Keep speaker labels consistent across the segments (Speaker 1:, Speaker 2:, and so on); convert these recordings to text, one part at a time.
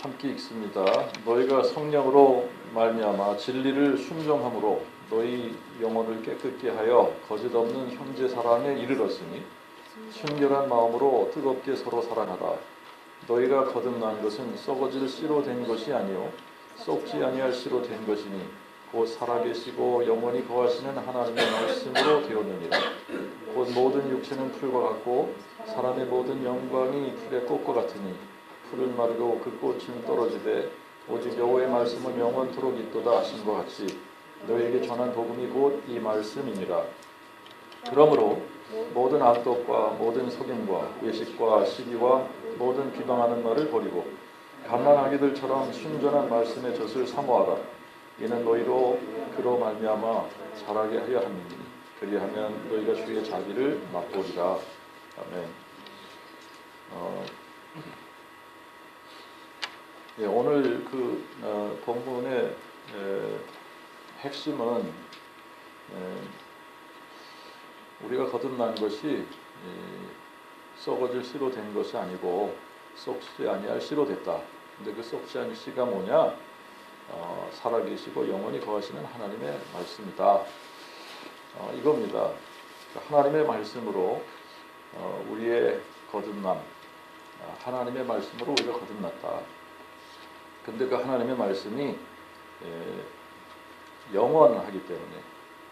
Speaker 1: 함께 읽습니다. 너희가 성령으로 말미암아 진리를 순종함으로 너희 영혼을 깨끗게 하여 거짓 없는 형제 사랑에 이르렀으니 순결한 마음으로 뜨겁게 서로 사랑하라. 너희가 거듭난 것은 썩어질 씨로 된 것이 아니요 썩지 아니할 씨로 된 것이니 곧 살아계시고 영원히 거하시는 하나님의 말씀으로 되었느니라. 곧 모든 육체는 풀과 같고 사람의 모든 영광이 풀의 꽃과 같으니 풀은 마르고 그 꽃은 떨어지되 오직 여호와의 말씀은 영원토록 있도다 하신 것 같이 너희에게 전한 복음이 곧 이 말씀이니라. 그러므로 모든 악독과 모든 속임과 외식과 시기와 모든 비방하는 말을 버리고 갓난아기들처럼 순전한 말씀의 젖을 사모하라. 이는 너희로 그로 말미암아 자라게 하려 함이니 그리하면 너희가 주의 자비를 맛보리라. 아멘. 오늘 그 본문의 핵심은 우리가 거듭난 것이 썩어질 씨로 된 것이 아니고 썩지 아니할 씨로 됐다. 근데 그 썩지 아니할 씨가 뭐냐? 살아계시고 영원히 거하시는 하나님의 말씀이다. 이겁니다. 하나님의 말씀으로 우리의 거듭남, 하나님의 말씀으로 우리가 거듭났다. 근데 그 하나님의 말씀이 영원하기 때문에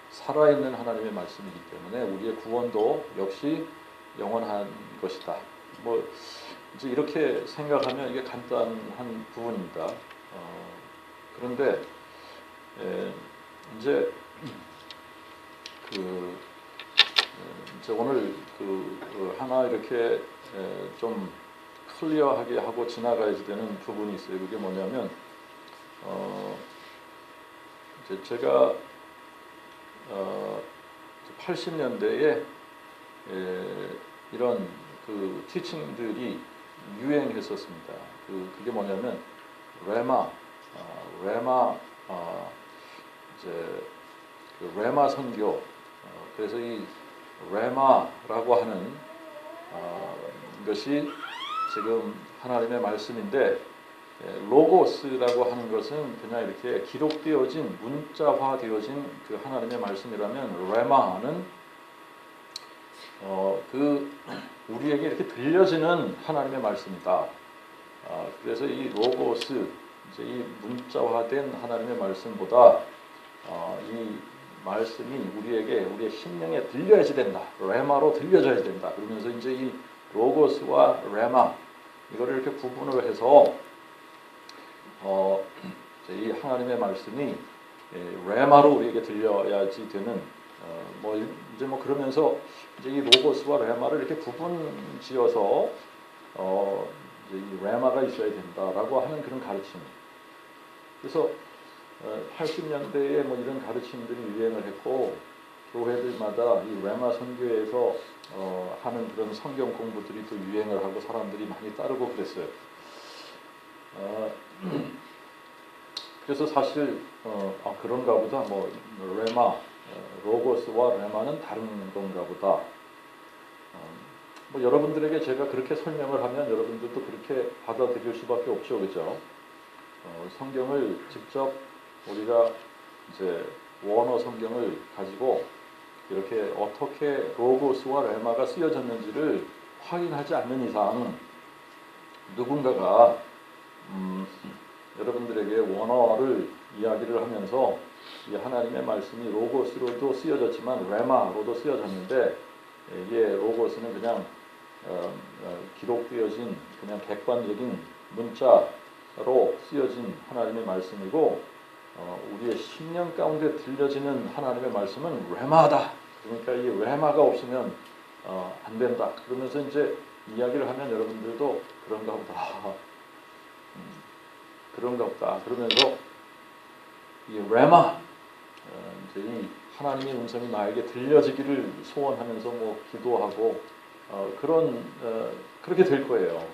Speaker 1: 살아있는 하나님의 말씀이기 때문에 우리의 구원도 역시 영원한 것이다. 뭐 이제 이렇게 생각하면 이게 간단한 부분입니다. 그런데 이제 이제 오늘 하나 이렇게 좀 클리어하게 하고 지나가야 되는 부분이 있어요. 그게 뭐냐면 이제 제가 80년대에 이런 그 티칭들이 유행했었습니다. 그게 뭐냐면 이제 그 레마 선교. 그래서 이 레마라고 하는 것이 지금 하나님의 말씀인데 로고스라고 하는 것은 그냥 이렇게 기록되어진 문자화되어진 그 하나님의 말씀이라면 레마는 그 우리에게 이렇게 들려지는 하나님의 말씀이다. 그래서 이 로고스 이제 이 문자화된 하나님의 말씀보다 이 말씀이 우리의 심령에 들려야지 된다. 레마로 들려져야 된다. 그러면서 이제 이 로고스와 레마 이거를 이렇게 구분을 해서 이 하나님의 말씀이 레마로 우리에게 들려야지 되는 이제 그러면서 이제 이 로고스와 레마를 이렇게 구분지어서 이제 이 레마가 있어야 된다라고 하는 그런 가르침. 그래서 80년대에 이런 가르침들이 유행을 했고 교회들마다 이 레마 선교에서 하는 그런 성경 공부들이 또 유행을 하고 사람들이 많이 따르고 그랬어요. 그래서 사실 그런가 보다 레마 로고스와 레마는 다른 건가 보다. 여러분들에게 제가 그렇게 설명을 하면 여러분들도 그렇게 받아들일 수밖에 없죠, 그죠? 성경을 직접 우리가 이제 원어 성경을 가지고 이렇게 어떻게 로고스와 레마가 쓰여졌는지를 확인하지 않는 이상 누군가가 여러분들에게 원어를 이야기를 하면서 이 하나님의 말씀이 로고스로도 쓰여졌지만 레마로도 쓰여졌는데 이게 로고스는 그냥 기록되어진 그냥 객관적인 문자로 쓰여진 하나님의 말씀이고 우리의 심령 가운데 들려지는 하나님의 말씀은 레마다. 그러니까 이 레마가 없으면 안 된다. 그러면서 이제 이야기를 하면 여러분들도 그런가 보다. 그런가 보다. 그러면서 이 레마, 이제 이 하나님의 음성이 나에게 들려지기를 소원하면서 기도하고 그렇게 될 거예요.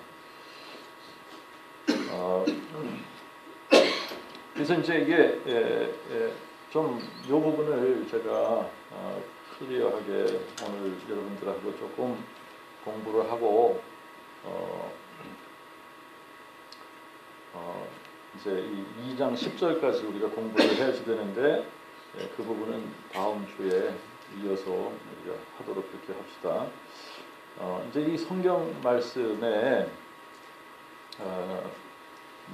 Speaker 1: 그래서 이제 이게 좀 이 부분을 제가 클리어하게 오늘 여러분들하고 조금 공부를 하고 이제 이 2장 10절까지 우리가 공부를 해야지 되는데 그 부분은 다음 주에 이어서 우리가 하도록 그렇게 합시다. 이제 이 성경 말씀에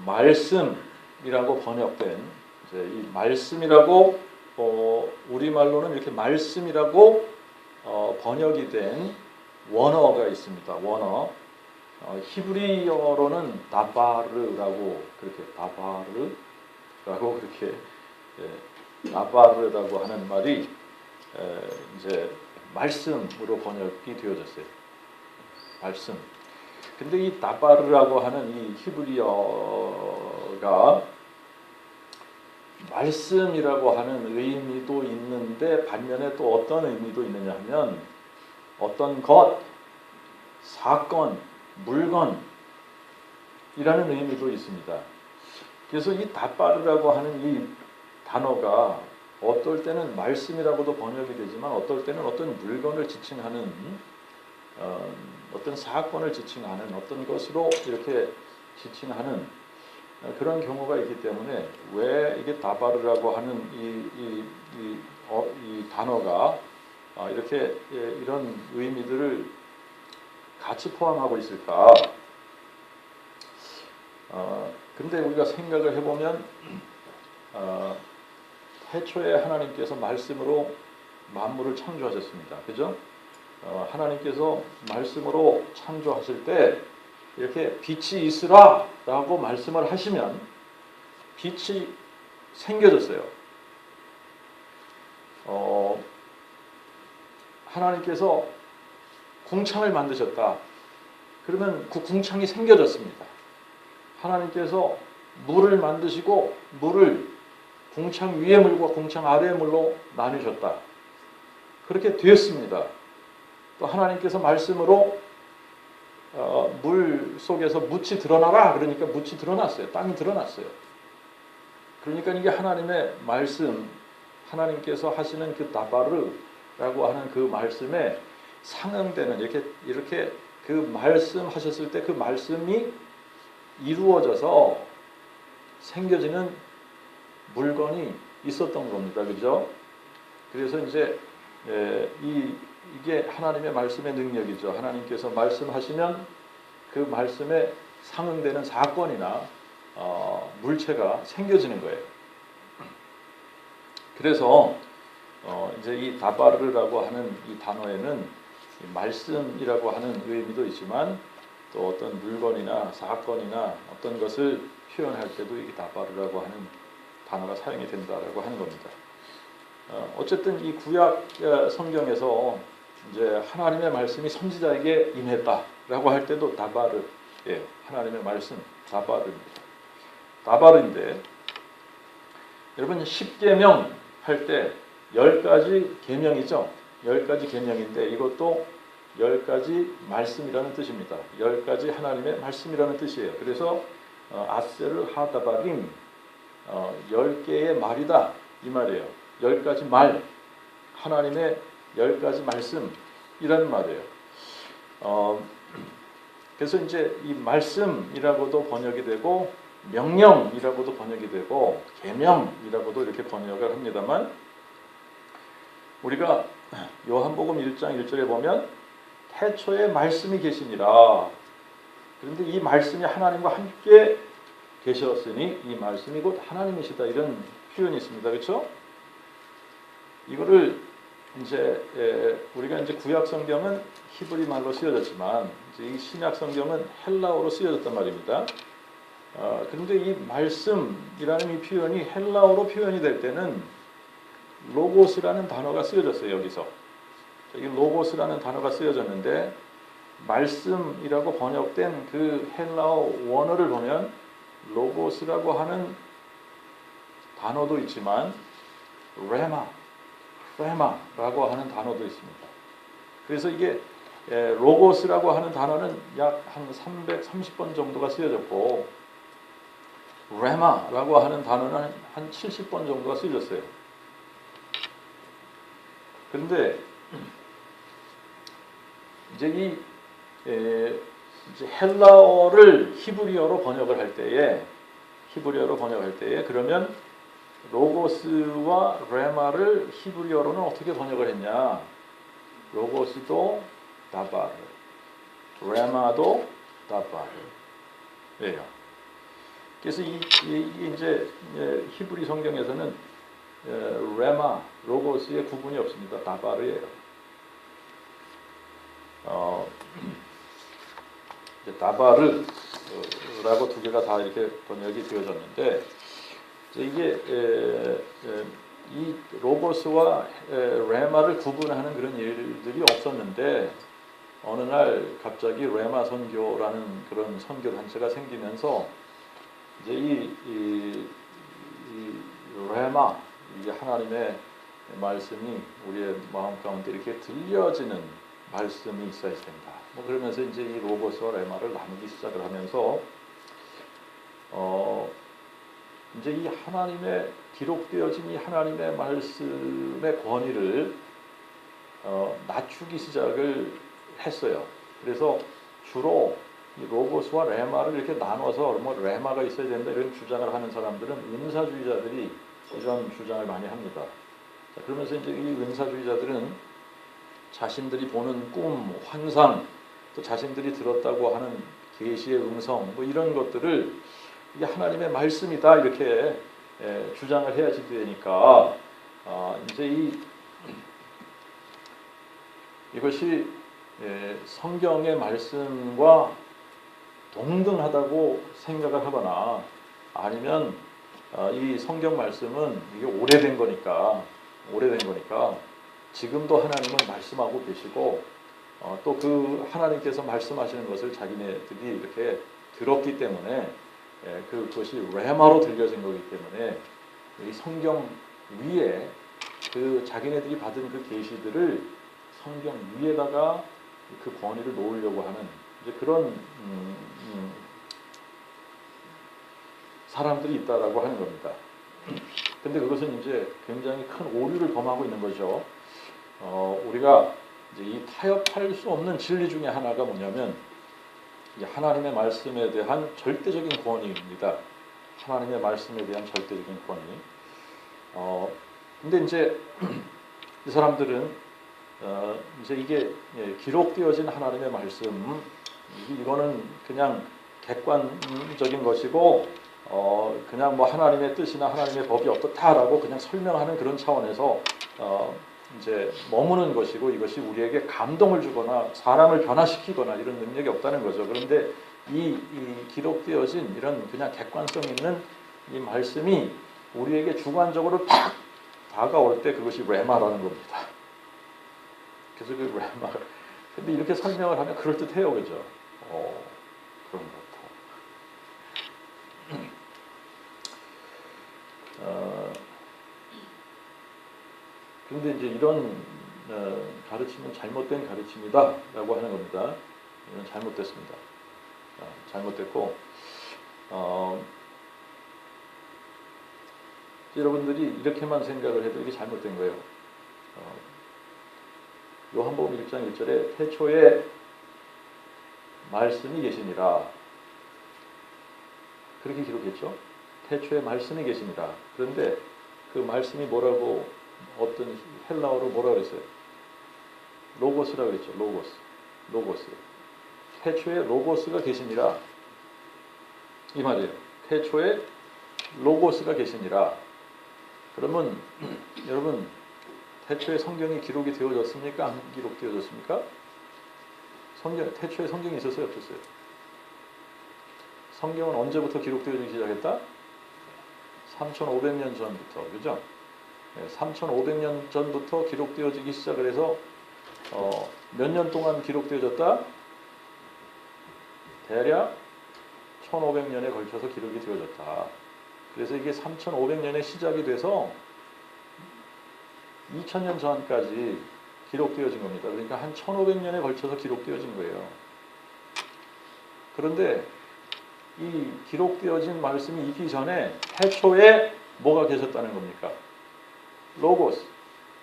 Speaker 1: 말씀이라고 번역된 이제 이 말씀이라고 우리말로는 이렇게 말씀이라고 번역이 된 원어가 있습니다. 원어. 히브리어로는 다바르라고 그렇게 다바르라고 하는 말이 이제 말씀으로 번역이 되어졌어요. 말씀. 근데 이 다바르라고 하는 이 히브리어가 말씀이라고 하는 의미도 있는데 반면에 또 어떤 의미도 있느냐 하면 어떤 것, 사건, 물건이라는 의미도 있습니다. 그래서 이 다바르라고 하는 이 단어가 어떨 때는 말씀이라고도 번역이 되지만 어떨 때는 어떤 물건을 지칭하는 어떤 사건을 지칭하는 어떤 것으로 이렇게 지칭하는 그런 경우가 있기 때문에 왜 이게 다바르라고 하는 이 단어가 이렇게 이런 의미들을 같이 포함하고 있을까? 근데 우리가 생각을 해보면 태초에 하나님께서 말씀으로 만물을 창조하셨습니다. 그죠? 하나님께서 말씀으로 창조하실 때 이렇게 빛이 있으라 라고 말씀을 하시면 빛이 생겨졌어요. 하나님께서 궁창을 만드셨다. 그러면 그 궁창이 생겨졌습니다. 하나님께서 물을 만드시고 물을 궁창 위의 물과 궁창 아래의 물로 나누셨다. 그렇게 되었습니다. 또 하나님께서 말씀으로 물 속에서 묻이 드러나라. 그러니까 묻이 드러났어요. 땅이 드러났어요. 그러니까 이게 하나님의 말씀, 하나님께서 하시는 그 다바르라고 하는 그 말씀에 상응되는 이렇게 그 말씀하셨을 때 그 말씀이 이루어져서 생겨지는 물건이 있었던 겁니다. 그죠? 그래서 이제 이게 하나님의 말씀의 능력이죠. 하나님께서 말씀하시면 그 말씀에 상응되는 사건이나 물체가 생겨지는 거예요. 그래서 이제 이 다바르라고 하는 이 단어에는 말씀이라고 하는 의미도 있지만 또 어떤 물건이나 사건이나 어떤 것을 표현할 때도 이 다바르라고 하는 단어가 사용이 된다라고 하는 겁니다. 어쨌든 이 구약 성경에서 이제 하나님의 말씀이 선지자에게 임했다라고 할 때도 다바르예요. 하나님의 말씀 다바르입니다. 다바르인데 여러분 10계명 할 때 10가지 계명이죠. 10가지 계명인데 이것도 10가지 말씀이라는 뜻입니다. 10가지 하나님의 말씀이라는 뜻이에요. 그래서 아세르 하다바림 10개의 말이다 이 말이에요. 10가지 말, 하나님의 10가지 말씀이라는 말이에요. 그래서 이제 이 말씀이라고도 번역이 되고 명령이라고도 번역이 되고 계명이라고도 이렇게 번역을 합니다만 우리가 요한복음 1장 1절에 보면 태초에 말씀이 계시니라. 그런데 이 말씀이 하나님과 함께 계셨으니 이 말씀이 곧 하나님이시다 이런 표현이 있습니다. 그렇죠? 이거를 이제 우리가 이제 구약 성경은 히브리 말로 쓰여졌지만 이제 이 신약 성경은 헬라어로 쓰여졌단 말입니다. 그런데 이 말씀이라는 이 표현이 헬라어로 표현이 될 때는 로고스라는 단어가 쓰여졌어요. 여기서 이 로고스라는 단어가 쓰여졌는데 말씀이라고 번역된 그 헬라어 원어를 보면 로고스라고 하는 단어도 있지만 레마라고 하는 단어도 있습니다. 그래서 이게 로고스라고 하는 단어는 약 한 330번 정도가 쓰여졌고 레마라고 하는 단어는 한 70번 정도가 쓰여졌어요. 그런데 이제 이제 헬라어를 히브리어로 번역을 할 때에 히브리어로 번역할 때에 그러면 로고스와 레마를 히브리어로는 어떻게 번역을 했냐? 로고스도 다바르, 레마도 다바르예요. 그래서 이제 히브리 성경에서는 레마, 로고스의 구분이 없습니다. 다바르예요. 다바르라고 두 개가 다 이렇게 번역이 되어졌는데 이게 이 로고스와 레마를 구분하는 그런 일들이 없었는데 어느 날 갑자기 레마 선교라는 그런 선교 단체가 생기면서 이제 이 레마, 이 하나님의 말씀이 우리의 마음 가운데 이렇게 들려지는 말씀이 있어야 된다. 뭐 그러면서 이제 이 로고스와 레마를 나누기 시작을 하면서 이제 이 하나님의 기록되어진 이 하나님의 말씀의 권위를 낮추기 시작을 했어요. 그래서 주로 이 로고스와 레마를 이렇게 나눠서 뭐 레마가 있어야 된다 이런 주장을 하는 사람들은 은사주의자들이 이런 주장을 많이 합니다. 자, 그러면서 이제 이 은사주의자들은 자신들이 보는 꿈, 환상, 또 자신들이 들었다고 하는 계시의 음성, 뭐 이런 것들을 이게 하나님의 말씀이다 이렇게 주장을 해야지 되니까 이제 이것이 성경의 말씀과 동등하다고 생각을 하거나 아니면 이 성경 말씀은 이게 오래된 거니까 지금도 하나님은 말씀하고 계시고 또 그 하나님께서 말씀하시는 것을 자기네들이 이렇게 들었기 때문에 그것이 레마로 들려진 거기 때문에 이 성경 위에 그 자기네들이 받은 그 계시들을 성경 위에다가 그 권위를 놓으려고 하는 이제 그런 사람들이 있다라고 하는 겁니다. 근데 그것은 이제 굉장히 큰 오류를 범하고 있는 거죠. 우리가 이제 이 타협할 수 없는 진리 중에 하나가 뭐냐면 하나님의 말씀에 대한 절대적인 권위입니다. 하나님의 말씀에 대한 절대적인 권위. 근데 이제 이 사람들은 이제 이게 기록되어진 하나님의 말씀, 이거는 그냥 객관적인 것이고 그냥 뭐 하나님의 뜻이나 하나님의 법이 어떻다라고 그냥 설명하는 그런 차원에서 이제 머무는 것이고 이것이 우리에게 감동을 주거나 사람을 변화시키거나 이런 능력이 없다는 거죠. 그런데 이 기록되어진 이런 그냥 객관성 있는 이 말씀이 우리에게 주관적으로 딱 다가올 때 그것이 레마라는 겁니다. 그래서 그 레마. 근데 이렇게 설명을 하면 그럴듯해요, 그죠? 그런 것 같아. 그런데 이제 이런 가르침은 잘못된 가르침이다라고 하는 겁니다. 이건 잘못됐습니다. 잘못됐고 여러분들이 이렇게만 생각을 해도 이게 잘못된 거예요. 요한복음 1장 1절에 태초에 말씀이 계시니라 그렇게 기록했죠. 태초에 말씀이 계시니라. 그런데 그 말씀이 뭐라고 어떤 헬라어로 뭐라 그랬어요? 로고스라고 그랬죠. 로고스. 태초에 로고스가 계시니라. 이 말이에요. 태초에 로고스가 계시니라. 그러면 여러분 태초에 성경이 기록이 되어졌습니까? 안 기록되어졌습니까? 태초에 성경이 있었어요? 없었어요? 성경은 언제부터 기록되어지기 시작했다? 3,500년 전부터. 그죠? 3,500년 전부터 기록되어지기 시작을 해서 몇 년 동안 기록되어졌다? 대략 1,500년에 걸쳐서 기록이 되어졌다. 그래서 이게 3,500년에 시작이 돼서 2,000년 전까지 기록되어진 겁니다. 그러니까 한 1,500년에 걸쳐서 기록되어진 거예요. 그런데 이 기록되어진 말씀이 있기 전에 태초에 뭐가 계셨다는 겁니까?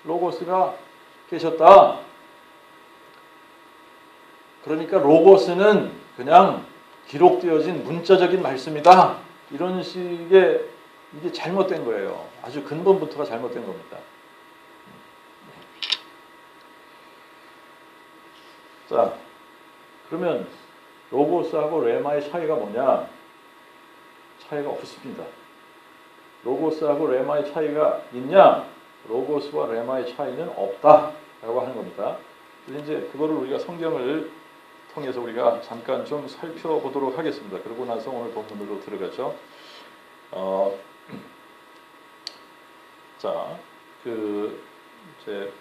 Speaker 1: 로고스가 계셨다. 그러니까 로고스는 그냥 기록되어진 문자적인 말씀이다 이런 식의 이게 잘못된 거예요. 아주 근본부터가 잘못된 겁니다. 자, 그러면 로고스하고 레마의 차이가 뭐냐? 차이가 없습니다. 로고스하고 레마의 차이가 있냐? 로고스와 레마의 차이는 없다라고 하는 겁니다. 그래서 이제 그거를 우리가 성경을 통해서 우리가 잠깐 좀 살펴보도록 하겠습니다. 그러고 나서 오늘 본문으로 들어가죠. 자, 이제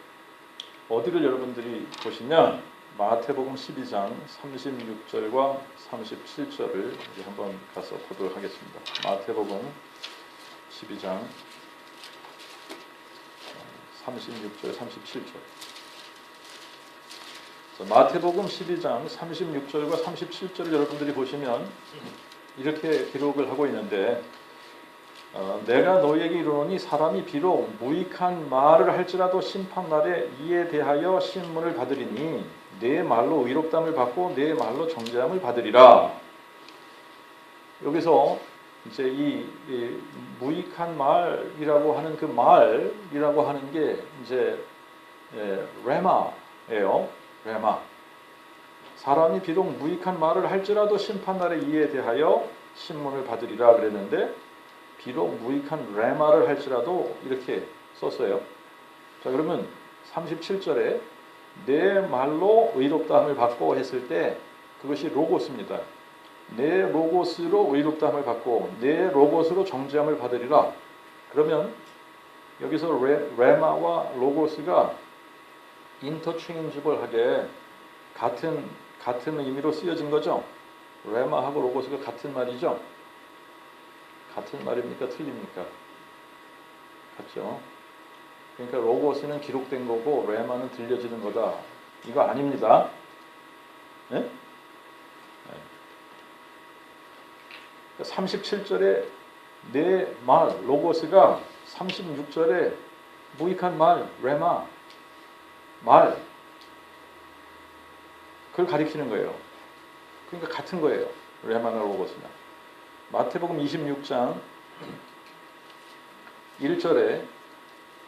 Speaker 1: 어디를 여러분들이 보시냐? 마태복음 12장 36절과 37절을 이제 한번 가서 보도록 하겠습니다. 마태복음 12장 36절, 37절. 마태복음 12장 36절과 37절을 여러분들이 보시면 이렇게 기록을 하고 있는데, 내가 너희에게 이르노니 사람이 비록 무익한 말을 할지라도 심판날에 이에 대하여 신문을 받으리니 내 말로 의롭담을 받고 내 말로 정죄함을 받으리라. 여기서 이제 이 무익한 말이라고 하는 그 말이라고 하는 게 이제 레마예요. 레마. 사람이 비록 무익한 말을 할지라도 심판날에 이에 대하여 신문을 받으리라 그랬는데, 비록 무익한 레마를 할지라도 이렇게 썼어요. 자, 그러면 37절에 내 말로 의롭다함을 받고 했을 때 그것이 로고스입니다. 내 로고스로 의롭다함을 받고 내 로고스로 정죄함을 받으리라. 그러면 여기서 레마와 로고스가 인터체인지블하게 같은 의미로 쓰여진 거죠. 레마하고 로고스가 같은 말이죠. 같은 말입니까? 틀립니까? 같죠. 그러니까 로고스는 기록된 거고 레마는 들려지는 거다. 이거 아닙니다. 네? 네. 37절에 내 말, 로고스가 36절에 무익한 말, 레마, 말, 그걸 가리키는 거예요. 그러니까 같은 거예요. 레마나 로고스나. 마태복음 26장 1절에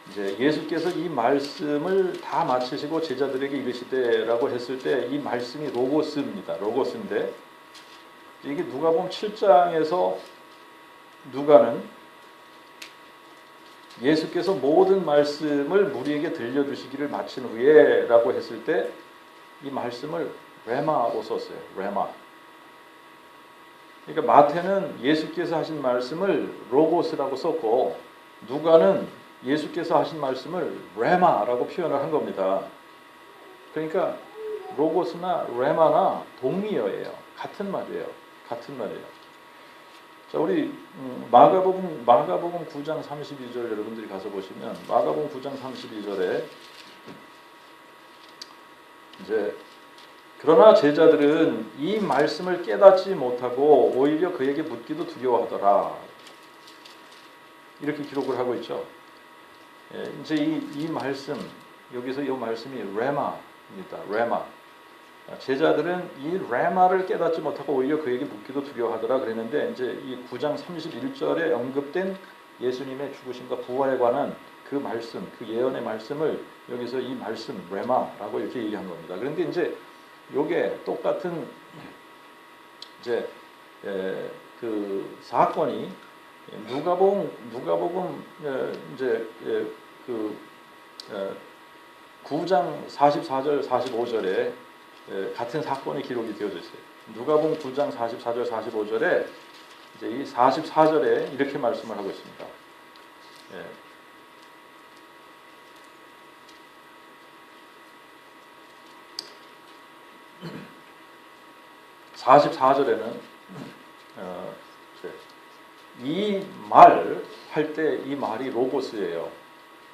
Speaker 1: 이제 예수께서 이 말씀을 다 마치시고 제자들에게 이르시되라고 했을 때 이 말씀이 로고스입니다. 로고스인데 이게 누가복음 7장에서 누가는 예수께서 모든 말씀을 무리에게 들려주시기를 마친 후에라고 했을 때 이 말씀을 레마로 썼어요. 레마. 그러니까 마태는 예수께서 하신 말씀을 로고스라고 썼고 누가는 예수께서 하신 말씀을 레마라고 표현을 한 겁니다. 그러니까 로고스나 레마나 동의어예요. 같은 말이에요. 같은 말이에요. 자, 우리 마가복음 9장 32절 여러분들이 가서 보시면 마가복음 9장 32절에 이제 그러나 제자들은 이 말씀을 깨닫지 못하고 오히려 그에게 묻기도 두려워하더라. 이렇게 기록을 하고 있죠. 예, 이제 이 말씀, 여기서 이 말씀이 레마입니다. 레마. 제자들은 이 레마를 깨닫지 못하고 오히려 그에게 묻기도 두려워하더라 그랬는데, 이제 이 9장 31절에 언급된 예수님의 죽으심과 부활에 관한 그 말씀, 그 예언의 말씀을 여기서 이 말씀 레마라고 이렇게 얘기한 겁니다. 그런데 이제 요게 똑같은 이제 그 사건이 누가복음 이제 그 9장 44절 45절에 같은 사건이 기록이 되어져 있어요. 누가복음 9장 44절 45절에 이제 이 44절에 이렇게 말씀을 하고 있습니다. 44절에는 이 말 할 때 이 말이 로고스예요.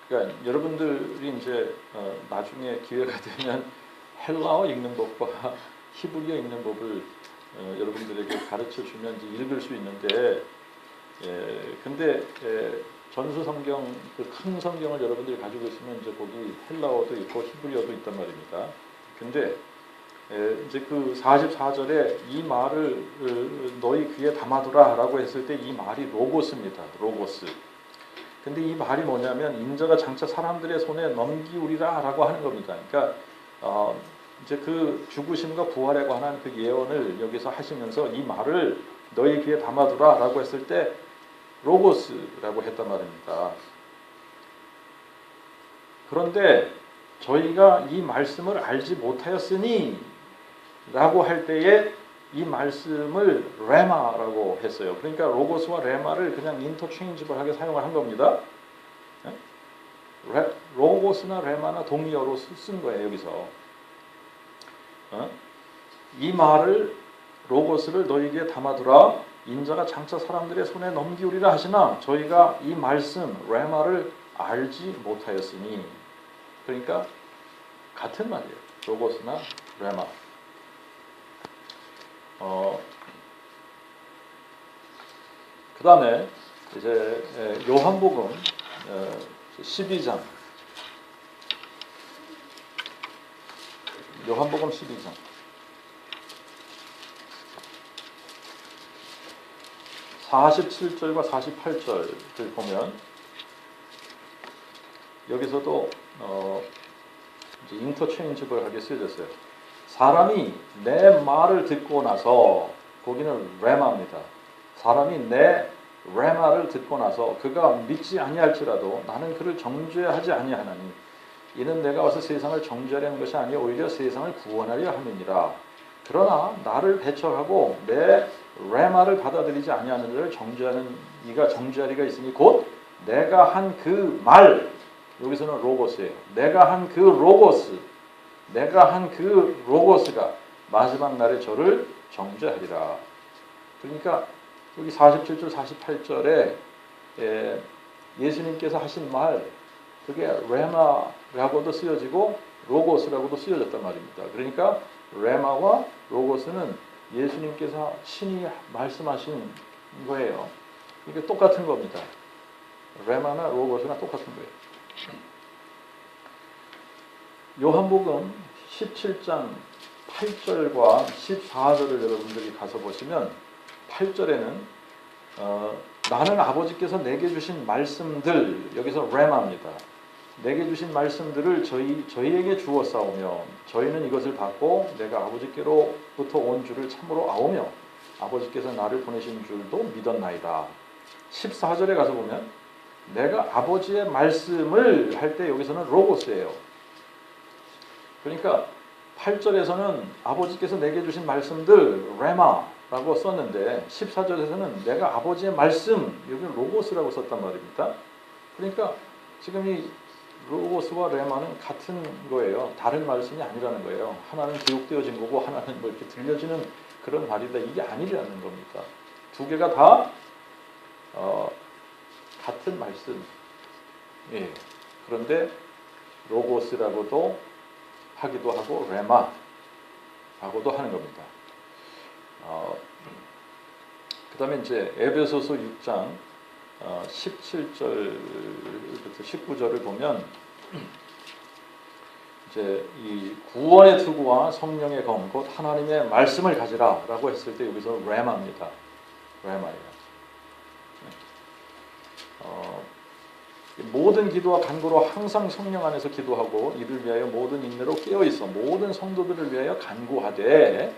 Speaker 1: 그러니까 여러분들이 이제 나중에 기회가 되면 헬라어 읽는 법과 히브리어 읽는 법을 여러분들에게 가르쳐 주면 이제 읽을 수 있는데, 근데 전수 성경 그 큰 성경을 여러분들이 가지고 있으면 이제 거기 헬라어도 있고 히브리어도 있단 말입니다. 근데 이제 그 44절에 이 말을 너희 귀에 담아두라라고 했을 때 이 말이 로고스입니다. 로고스. 근데 이 말이 뭐냐면 인자가 장차 사람들의 손에 넘기우리라라고 하는 겁니다. 그러니까 이제 그 죽으심과 부활에 관한 그 예언을 여기서 하시면서 이 말을 너희 귀에 담아두라라고 했을 때 로고스라고 했단 말입니다. 그런데 저희가 이 말씀을 알지 못하였으니 라고 할 때에 이 말씀을 레마라고 했어요. 그러니까 로고스와 레마를 그냥 인터체인지블하게 사용을 한 겁니다. 로고스나 레마나 동의어로 쓴 거예요. 여기서 이 말을 로고스를 너희에게 담아두라. 인자가 장차 사람들의 손에 넘기우리라 하시나 저희가 이 말씀 레마를 알지 못하였으니. 그러니까 같은 말이에요. 로고스나 레마. 그 다음에 이제 요한복음 12장. 요한복음 12장. 47절과 48절을 보면 여기서도 이제 인터체인지블하게 쓰여졌어요. 사람이 내 말을 듣고 나서, 거기는 레마입니다. 사람이 내 레마를 듣고 나서 그가 믿지 아니할지라도 나는 그를 정죄하지 아니하나니 이는 내가 와서 세상을 정죄하려는 것이 아니요 오히려 세상을 구원하려 함이니라. 그러나 나를 배척하고 내 레마를 받아들이지 아니하는 자를 정죄하는 이가 정죄하리가 있으니 곧 내가 한 그 말, 여기서는 로고스예요. 내가 한 그 로고스가 마지막 날에 저를 정죄하리라. 그러니까 여기 47절 48절에 예수님께서 하신 말, 그게 레마라고도 쓰여지고 로고스라고도 쓰여졌단 말입니다. 그러니까 레마와 로고스는 예수님께서 친히 말씀하신 거예요. 이게 똑같은 겁니다. 레마나 로고스나 똑같은 거예요. 요한복음 17장 8절과 14절을 여러분들이 가서 보시면 8절에는 나는 아버지께서 내게 주신 말씀들, 여기서 레마입니다. 내게 주신 말씀들을 저희에게 주었사오며 저희는 이것을 받고 내가 아버지께로부터 온 줄을 참으로 아오며 아버지께서 나를 보내신 줄도 믿었나이다. 14절에 가서 보면 내가 아버지의 말씀을 할 때 여기서는 로고스예요. 그러니까 8절에서는 아버지께서 내게 주신 말씀들 레마라고 썼는데 14절에서는 내가 아버지의 말씀, 여기는 로고스라고 썼단 말입니다. 그러니까 지금 이 로고스와 레마는 같은 거예요. 다른 말씀이 아니라는 거예요. 하나는 기록되어진 거고 하나는 뭐 이렇게 들려지는 그런 말이다. 이게 아니라는 겁니다. 두 개가 다 같은 말씀. 예. 그런데 로고스라고도 하기도 하고 레마라고도 하는 겁니다. 그 다음에 이제 에베소서 6장 17절부터 19절을 보면 이제 이 구원의 투구와 성령의 검, 곧 하나님의 말씀을 가지라라고 했을 때 여기서 레마입니다. 레마예요. 모든 기도와 간구로 항상 성령 안에서 기도하고 이를 위하여 모든 인내로 깨어있어 모든 성도들을 위하여 간구하되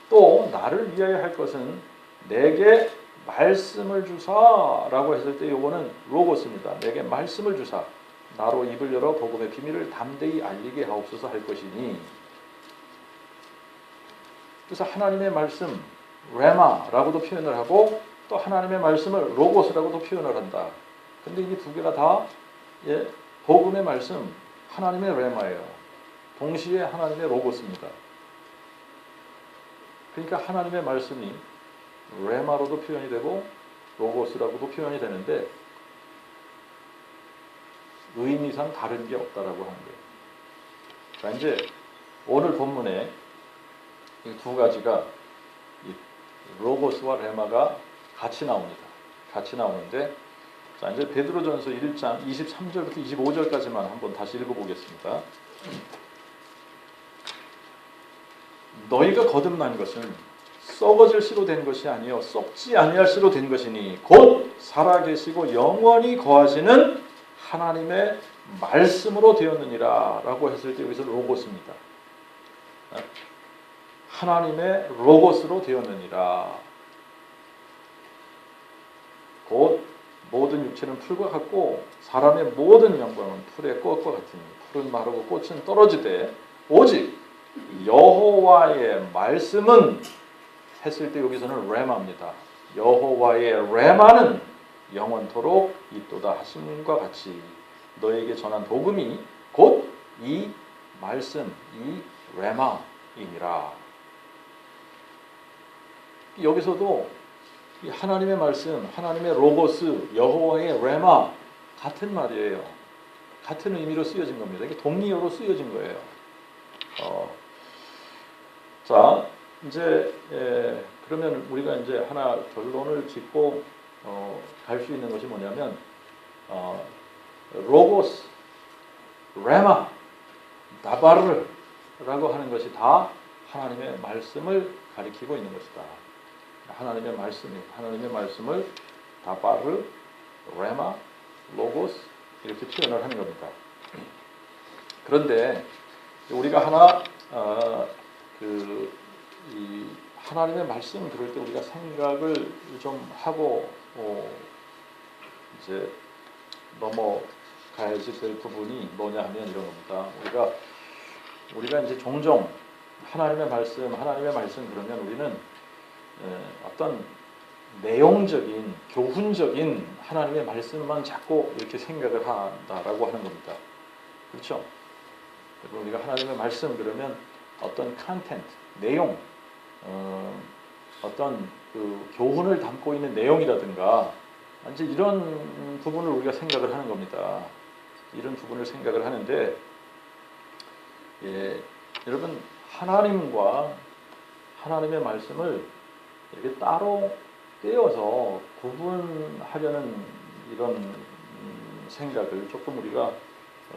Speaker 1: 또 나를 위하여 할 것은 내게 말씀을 주사라고 했을 때 요거는 로고스입니다. 내게 말씀을 주사 나로 입을 열어 복음의 비밀을 담대히 알리게 하옵소서 할 것이니. 그래서 하나님의 말씀 레마라고도 표현을 하고 또 하나님의 말씀을 로고스라고도 표현을 한다. 근데 이 두 개가 다 복음의 말씀, 하나님의 레마예요. 동시에 하나님의 로고스입니다. 그러니까 하나님의 말씀이 레마로도 표현이 되고 로고스라고도 표현이 되는데 의미상 다른 게 없다라고 하는 거예요. 자, 이제 오늘 본문에 이 두 가지가 이 로고스와 레마가 같이 나옵니다. 같이 나오는데 자, 이제 베드로전서 1장 23절부터 25절까지만 한번 다시 읽어보겠습니다. 너희가 거듭난 것은 썩어질 씨로 된 것이 아니요 썩지 아니할 씨로 된 것이니 곧 살아계시고 영원히 거하시는 하나님의 말씀으로 되었느니라 라고 했을 때 여기서 로고스입니다. 하나님의 로고스로 되었느니라. 곧 모든 육체는 풀과 같고 사람의 모든 영광은 풀의 꽃과 같으니 풀은 마르고 꽃은 떨어지되 오직 여호와의 말씀은 했을 때 여기서는 레마입니다. 여호와의 레마는 영원토록 있도다 하심과 같이 너에게 전한 복음이 곧 이 말씀, 이 레마이니라. 여기서도 이 하나님의 말씀, 하나님의 로고스, 여호와의 레마 같은 말이에요. 같은 의미로 쓰여진 겁니다. 이게 동리어로 쓰여진 거예요. 자, 이제 그러면 우리가 이제 하나 결론을 짓고 갈 수 있는 것이 뭐냐면 로고스, 레마, 다바르라고 하는 것이 다 하나님의 말씀을 가리키고 있는 것이다. 하나님의 말씀을 다바르, 레마, 로고스 이렇게 표현을 하는 겁니다. 그런데 우리가 하나 이 하나님의 말씀 들을 때 우리가 생각을 좀 하고 이제 넘어가야지 될 부분이 뭐냐 하면 이런 겁니다. 우리가 이제 종종 하나님의 말씀 그러면 우리는 어떤 내용적인 교훈적인 하나님의 말씀만 자꾸 이렇게 생각을 한다라고 하는 겁니다. 그렇죠? 우리가 하나님의 말씀 그러면 어떤 컨텐트, 내용, 어떤 그 교훈을 담고 있는 내용이라든가 이제 이런 부분을 우리가 생각을 하는 겁니다. 이런 부분을 생각을 하는데 여러분 하나님과 하나님의 말씀을 이렇게 따로 떼어서 구분하려는 이런 생각을 조금 우리가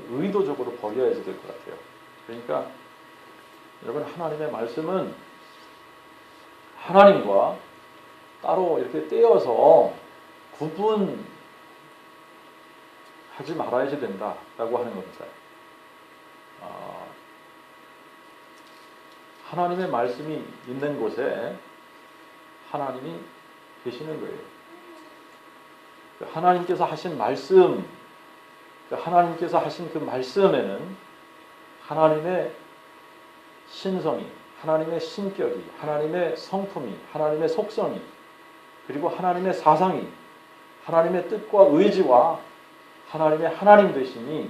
Speaker 1: 의도적으로 버려야지 될 것 같아요. 그러니까 여러분 하나님의 말씀은 하나님과 따로 이렇게 떼어서 구분하지 말아야지 된다라고 하는 겁니다. 하나님의 말씀이 있는 곳에 하나님이 계시는 거예요. 하나님께서 하신 말씀, 하나님께서 하신 그 말씀에는 하나님의 신성이, 하나님의 신격이, 하나님의 성품이, 하나님의 속성이, 그리고 하나님의 사상이, 하나님의 뜻과 의지와 하나님의 하나님 되심이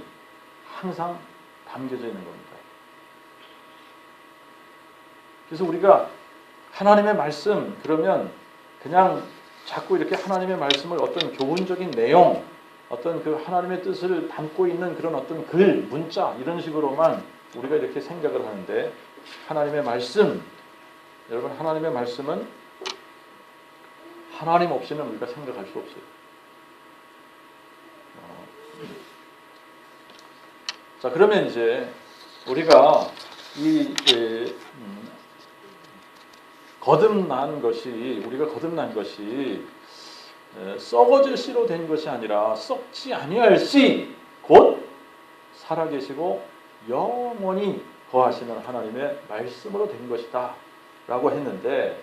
Speaker 1: 항상 담겨져 있는 겁니다. 그래서 우리가 하나님의 말씀 그러면 그냥 자꾸 이렇게 하나님의 말씀을 어떤 교훈적인 내용, 어떤 그 하나님의 뜻을 담고 있는 그런 어떤 글, 문자 이런 식으로만 우리가 이렇게 생각을 하는데 하나님의 말씀, 여러분 하나님의 말씀은 하나님 없이는 우리가 생각할 수 없어요. 자, 그러면 이제 우리가 우리가 거듭난 것이 썩어질 씨로 된 것이 아니라 썩지 아니할 씨, 곧 살아계시고 영원히 거하시는 하나님의 말씀으로 된 것이다 라고 했는데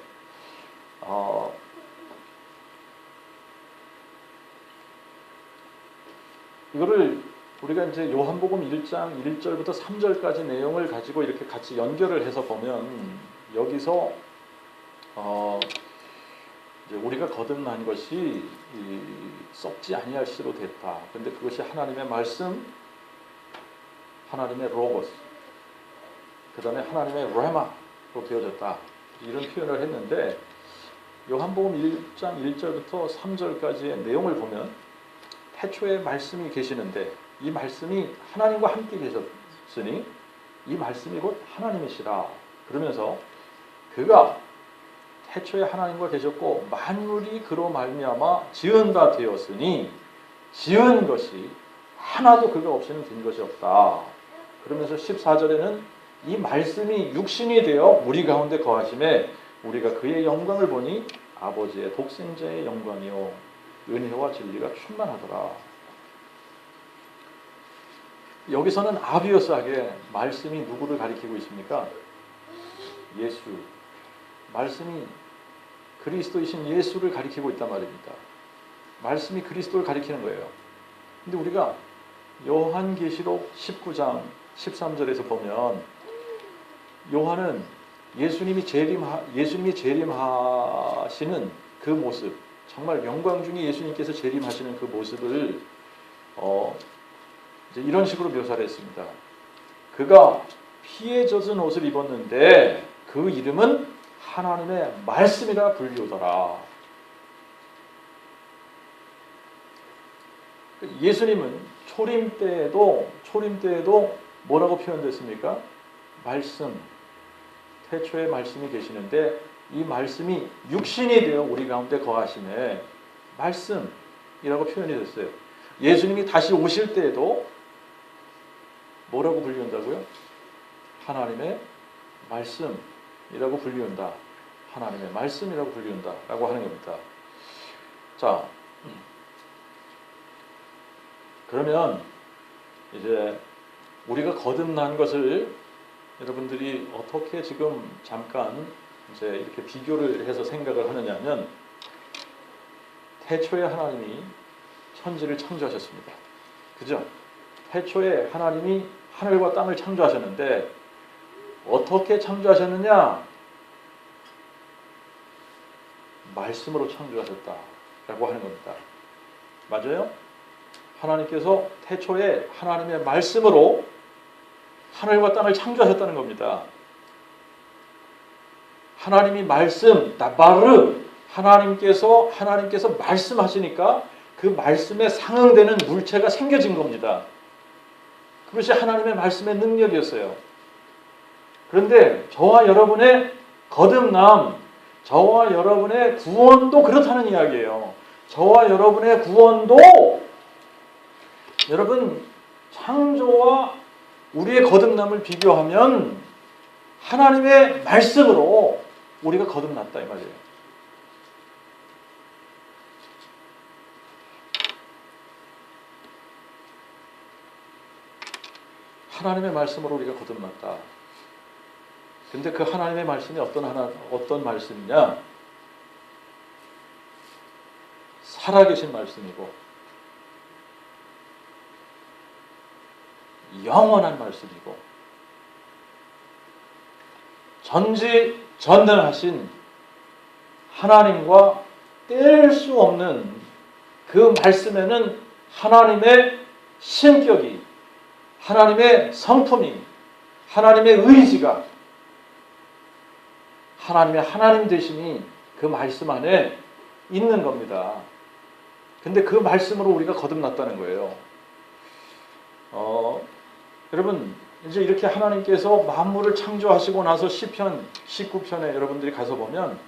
Speaker 1: 이거를 우리가 이제 요한복음 1장 1절부터 3절까지 내용을 가지고 이렇게 같이 연결을 해서 보면 여기서 이제 우리가 거듭난 것이 썩지 아니할 씨로 됐다. 그런데 그것이 하나님의 말씀, 하나님의 로고스, 그 다음에 하나님의 레마로 되어졌다. 이런 표현을 했는데 요한복음 1장 1절부터 3절까지의 내용을 보면 태초에 말씀이 계시는데 이 말씀이 하나님과 함께 계셨으니 이 말씀이 곧 하나님이시라. 그러면서 그가 태초에 하나님과 계셨고 만물이 그로 말미암아 지은 바 되었으니 지은 것이 하나도 그가 없이는 된 것이 없다. 그러면서 14절에는 이 말씀이 육신이 되어 우리 가운데 거하심에 우리가 그의 영광을 보니 아버지의 독생자의 영광이요 은혜와 진리가 충만하더라. 여기서는 아비어스하게 말씀이 누구를 가리키고 있습니까? 예수. 말씀이 그리스도이신 예수를 가리키고 있단 말입니다. 말씀이 그리스도를 가리키는 거예요. 근데 우리가 요한계시록 19장 13절에서 보면 요한은 예수님이 재림하시는 그 모습, 정말 영광 중에 예수님께서 재림하시는 그 모습을 이제 이런 식으로 묘사를 했습니다. 그가 피에 젖은 옷을 입었는데 그 이름은 하나님의 말씀이라 불리우더라. 예수님은 초림 때에도 뭐라고 표현됐습니까? 말씀, 태초에 말씀이 계시는데 이 말씀이 육신이 되어 우리 가운데 거하심에 말씀이라고 표현이 됐어요. 예수님이 다시 오실 때에도 뭐라고 불리운다고요? 하나님의 말씀이라고 불리운다. 하나님의 말씀이라고 불리운다 라고 하는 겁니다. 자, 그러면 이제 우리가 거듭난 것을 여러분들이 어떻게 지금 잠깐 이제 이렇게 비교를 해서 생각을 하느냐면, 태초에 하나님이 천지를 창조하셨습니다. 그죠? 태초에 하나님이 하늘과 땅을 창조하셨는데 어떻게 창조하셨느냐? 말씀으로 창조하셨다라고 하는 겁니다. 맞아요? 하나님께서 태초에 하나님의 말씀으로 하늘과 땅을 창조하셨다는 겁니다. 하나님이 말씀, 나바르, 하나님께서 말씀하시니까 그 말씀에 상응되는 물체가 생겨진 겁니다. 그것이 하나님의 말씀의 능력이었어요. 그런데 저와 여러분의 거듭남, 저와 여러분의 구원도 그렇다는 이야기예요. 저와 여러분의 구원도 여러분 창조와 우리의 거듭남을 비교하면 하나님의 말씀으로 우리가 거듭났다 이 말이에요. 하나님의 말씀으로 우리가 거듭났다. 근데 그 하나님의 말씀이 어떤 말씀이냐? 살아계신 말씀이고 영원한 말씀이고 전지전능하신 하나님과 뗄 수 없는 그 말씀에는 하나님의 신격이, 하나님의 성품이, 하나님의 의지가, 하나님의 하나님 되심이 그 말씀 안에 있는 겁니다. 근데 그 말씀으로 우리가 거듭났다는 거예요. 여러분 이제 이렇게 하나님께서 만물을 창조하시고 나서 시편 19편에 여러분들이 가서 보면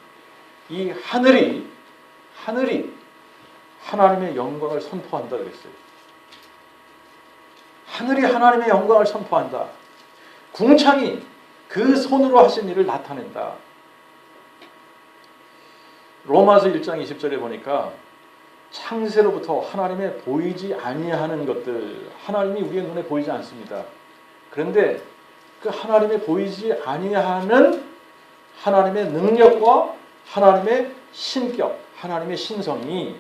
Speaker 1: 이 하늘이 하나님의 영광을 선포한다 그랬어요. 하늘이 하나님의 영광을 선포한다. 궁창이 그 손으로 하신 일을 나타낸다. 로마서 1장 20절에 보니까 창세로부터 하나님의 보이지 아니하는 것들, 하나님이 우리의 눈에 보이지 않습니다. 그런데 그 하나님의 보이지 아니하는 하나님의 능력과 하나님의 신격, 하나님의 신성이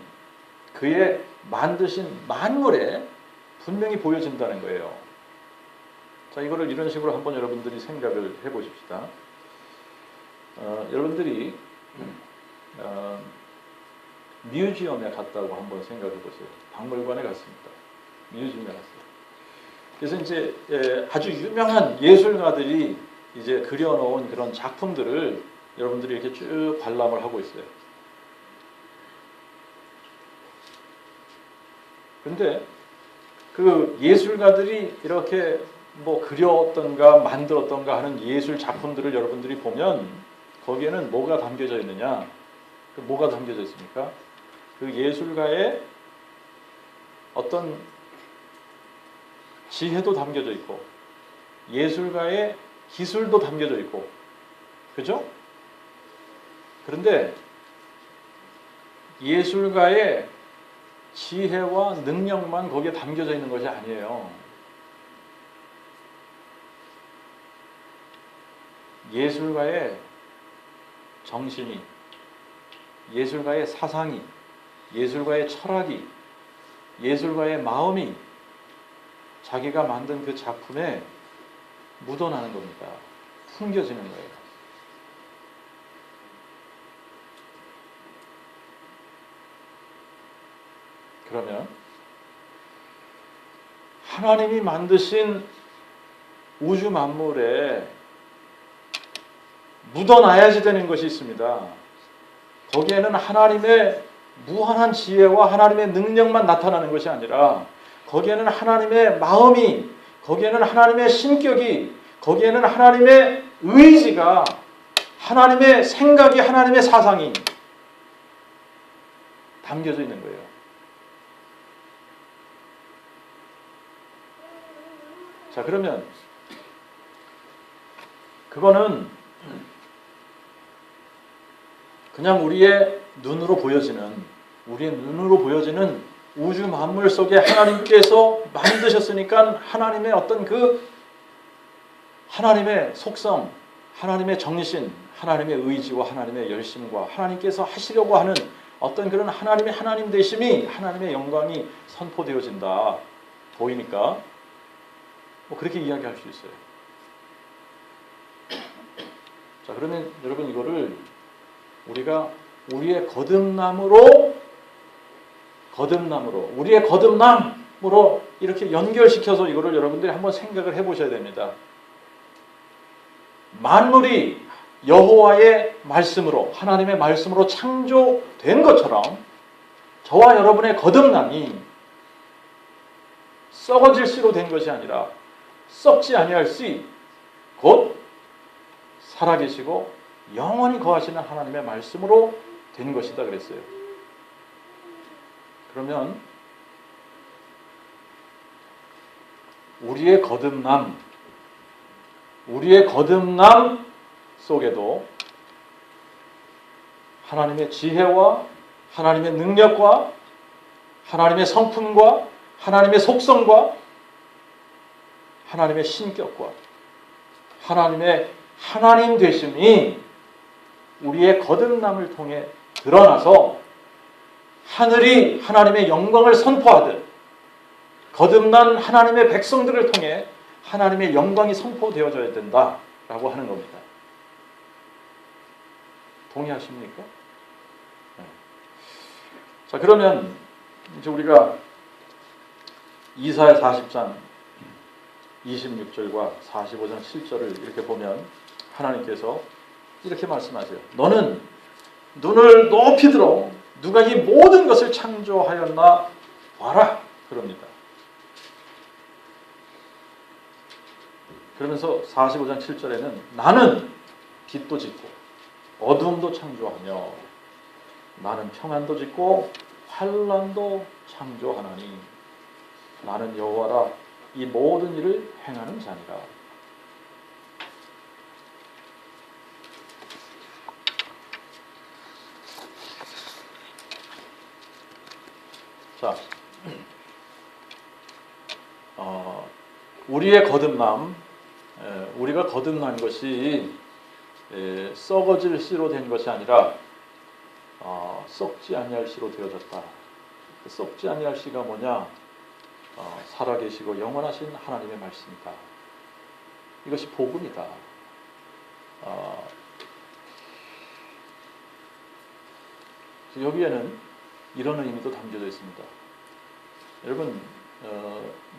Speaker 1: 그의 만드신 만물에 분명히 보여진다는 거예요. 자, 이거를 이런 식으로 한번 여러분들이 생각을 해보십시다. 여러분들이 뮤지엄에 갔다고 한번 생각해 보세요. 박물관에 갔습니다. 뮤지엄에 갔어요. 그래서 이제 아주 유명한 예술가들이 이제 그려놓은 그런 작품들을 여러분들이 이렇게 쭉 관람을 하고 있어요. 그런데 그 예술가들이 이렇게 뭐 그렸던가 만들었던가 하는 예술 작품들을 여러분들이 보면 거기에는 뭐가 담겨져 있느냐? 뭐가 담겨져 있습니까? 그 예술가의 어떤 지혜도 담겨져 있고 예술가의 기술도 담겨져 있고, 그죠? 그런데 예술가의 지혜와 능력만 거기에 담겨져 있는 것이 아니에요. 예술가의 정신이, 예술가의 사상이, 예술가의 철학이, 예술가의 마음이 자기가 만든 그 작품에 묻어나는 겁니다. 풍겨지는 거예요. 그러면 하나님이 만드신 우주 만물에 묻어나야지 되는 것이 있습니다. 거기에는 하나님의 무한한 지혜와 하나님의 능력만 나타나는 것이 아니라 거기에는 하나님의 마음이, 거기에는 하나님의 신격이, 거기에는 하나님의 의지가, 하나님의 생각이, 하나님의 사상이 담겨져 있는 거예요. 자, 그러면 그거는 그냥 우리의 눈으로 보여지는 우주 만물 속에 하나님께서 만드셨으니까 하나님의 어떤 그 하나님의 속성, 하나님의 정신, 하나님의 의지와 하나님의 열심과 하나님께서 하시려고 하는 어떤 그런 하나님의 하나님 되심이, 하나님의 영광이 선포되어진다. 보이니까 뭐 그렇게 이야기할 수 있어요. 자, 그러면 여러분 이거를 우리가 우리의 거듭남으로 이렇게 연결시켜서 이거를 여러분들이 한번 생각을 해보셔야 됩니다. 만물이 여호와의 말씀으로, 하나님의 말씀으로 창조된 것처럼 저와 여러분의 거듭남이 썩어질 씨로 된 것이 아니라 썩지 아니할 씨, 곧 살아계시고 영원히 거하시는 하나님의 말씀으로 된 것이다 그랬어요. 그러면 우리의 거듭남 속에도 하나님의 지혜와 하나님의 능력과 하나님의 성품과 하나님의 속성과 하나님의 신격과 하나님의 하나님 되심이 우리의 거듭남을 통해 드러나서 하늘이 하나님의 영광을 선포하듯 거듭난 하나님의 백성들을 통해 하나님의 영광이 선포되어져야 된다라고 하는 겁니다. 동의하십니까? 네. 자, 그러면 이제 우리가 이사야 40장 26절과 45장 7절을 이렇게 보면 하나님께서 이렇게 말씀하세요. 너는 눈을 높이 들어 누가 이 모든 것을 창조하였나 봐라. 그럽니다. 그러면서 45장 7절에는 나는 빛도 짓고 어두움도 창조하며 나는 평안도 짓고 환난도 창조하나니 나는 여호와라 이 모든 일을 행하는 자니라. 자, 우리의 거듭남, 우리가 거듭난 것이 썩어질 씨로 된 것이 아니라 썩지 아니할 씨로 되어졌다. 썩지 아니할 씨가 뭐냐? 살아계시고 영원하신 하나님의 말씀이다. 이것이 복음이다. 여기에는 이런 의미도 담겨져 있습니다. 여러분,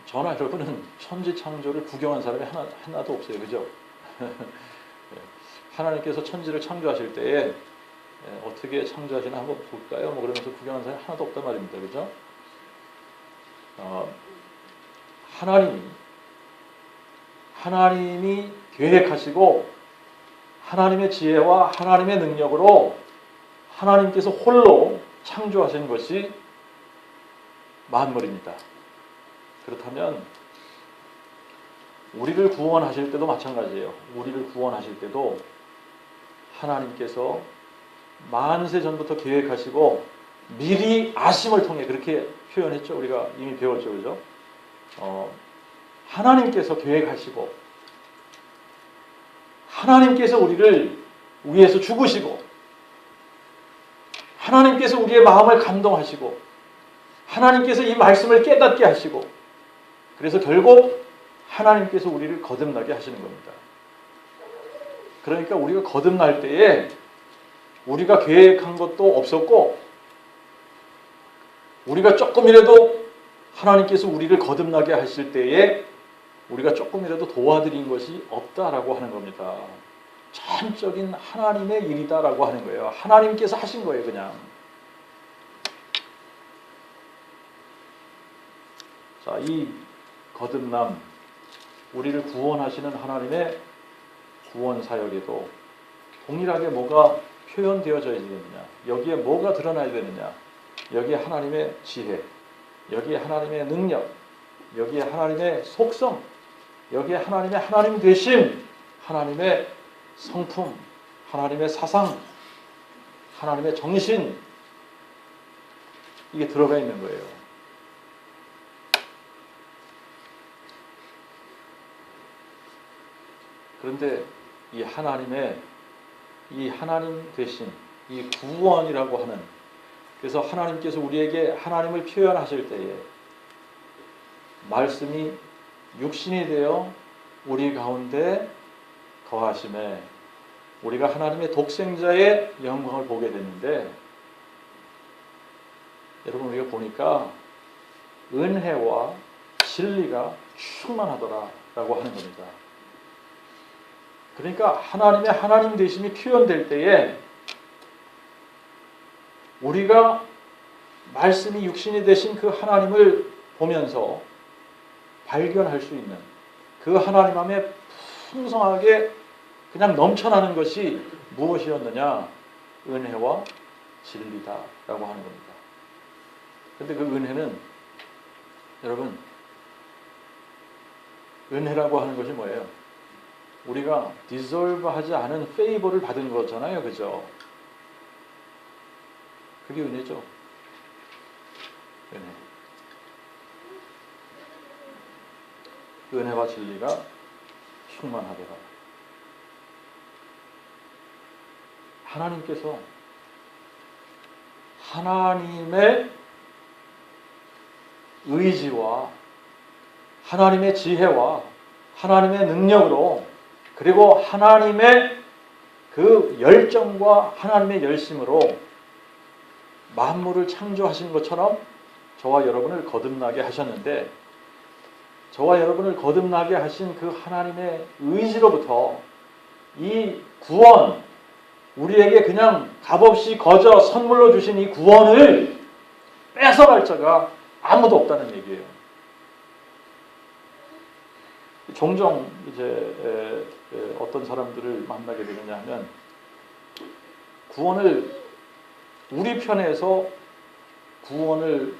Speaker 1: 저나 여러분은 천지 창조를 구경한 사람이 하나도 없어요. 그죠? 하나님께서 천지를 창조하실 때에 어떻게 창조하시나 한번 볼까요? 뭐 그러면서 구경한 사람이 하나도 없단 말입니다. 그죠? 하나님이 계획하시고 하나님의 지혜와 하나님의 능력으로 하나님께서 홀로 창조하신 것이 만물입니다. 그렇다면 우리를 구원하실 때도 마찬가지예요. 우리를 구원하실 때도 하나님께서 만세 전부터 계획하시고 미리 아심을 통해 그렇게 표현했죠. 우리가 이미 배웠죠. 그죠? 하나님께서 계획하시고 하나님께서 우리를 위해서 죽으시고 하나님께서 우리의 마음을 감동하시고 하나님께서 이 말씀을 깨닫게 하시고 그래서 결국 하나님께서 우리를 거듭나게 하시는 겁니다. 그러니까 우리가 거듭날 때에 우리가 계획한 것도 없었고 우리가 조금이라도 하나님께서 우리를 거듭나게 하실 때에 우리가 조금이라도 도와드린 것이 없다라고 하는 겁니다. 전적인 하나님의 일이다라고 하는 거예요. 하나님께서 하신 거예요, 그냥. 자, 이 거듭남, 우리를 구원하시는 하나님의 구원 사역에도 동일하게 뭐가 표현되어져야 되느냐, 여기에 뭐가 드러나야 되느냐, 여기에 하나님의 지혜, 여기에 하나님의 능력, 여기에 하나님의 속성, 여기에 하나님의 하나님 되심, 하나님의 성품, 하나님의 사상, 하나님의 정신, 이게 들어가 있는 거예요. 그런데 이 하나님의 이 하나님 되심, 이 구원이라고 하는, 그래서 하나님께서 우리에게 하나님을 표현하실 때에 말씀이 육신이 되어 우리 가운데 거하심에 우리가 하나님의 독생자의 영광을 보게 됐는데, 여러분 우리가 보니까 은혜와 진리가 충만하더라라고 하는 겁니다. 그러니까 하나님의 하나님 되심이 표현될 때에 우리가 말씀이 육신이 되신 그 하나님을 보면서 발견할 수 있는 그 하나님 안에 풍성하게 그냥 넘쳐나는 것이 무엇이었느냐? 은혜와 진리다라고 하는 겁니다. 그런데 그 은혜는, 여러분, 은혜라고 하는 것이 뭐예요? 우리가 디졸브 하지 않은 페이버를 받은 거잖아요. 그죠? 그게 은혜죠. 은혜. 은혜와 진리가 충만하더라. 하나님께서 하나님의 의지와 하나님의 지혜와 하나님의 능력으로, 그리고 하나님의 그 열정과 하나님의 열심으로 만물을 창조하신 것처럼 저와 여러분을 거듭나게 하셨는데, 저와 여러분을 거듭나게 하신 그 하나님의 의지로부터 이 구원, 우리에게 그냥 값없이 거저 선물로 주신 이 구원을 뺏어갈 자가 아무도 없다는 얘기예요. 종종 이제 어떤 사람들을 만나게 되느냐 하면, 구원을 우리 편에서 구원을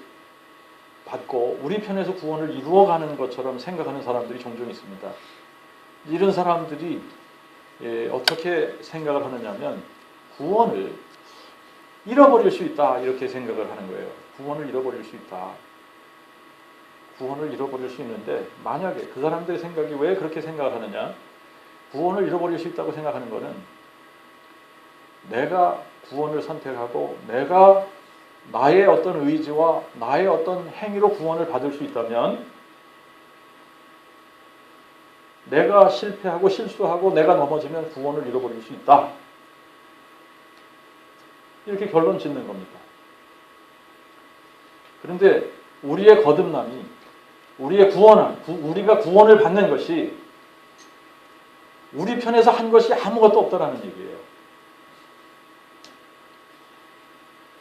Speaker 1: 받고 우리 편에서 구원을 이루어가는 것처럼 생각하는 사람들이 종종 있습니다. 이런 사람들이 어떻게 생각을 하느냐 하면, 구원을 잃어버릴 수 있다 이렇게 생각을 하는 거예요. 구원을 잃어버릴 수 있다. 구원을 잃어버릴 수 있는데, 만약에 그 사람들의 생각이 왜 그렇게 생각을 하느냐, 구원을 잃어버릴 수 있다고 생각하는 것은 내가 구원을 선택하고 내가 나의 어떤 의지와 나의 어떤 행위로 구원을 받을 수 있다면, 내가 실패하고 실수하고 내가 넘어지면 구원을 잃어버릴 수 있다, 이렇게 결론 짓는 겁니다. 그런데 우리의 거듭남이, 우리의 우리가 구원을 받는 것이 우리 편에서 한 것이 아무것도 없다라는 얘기예요.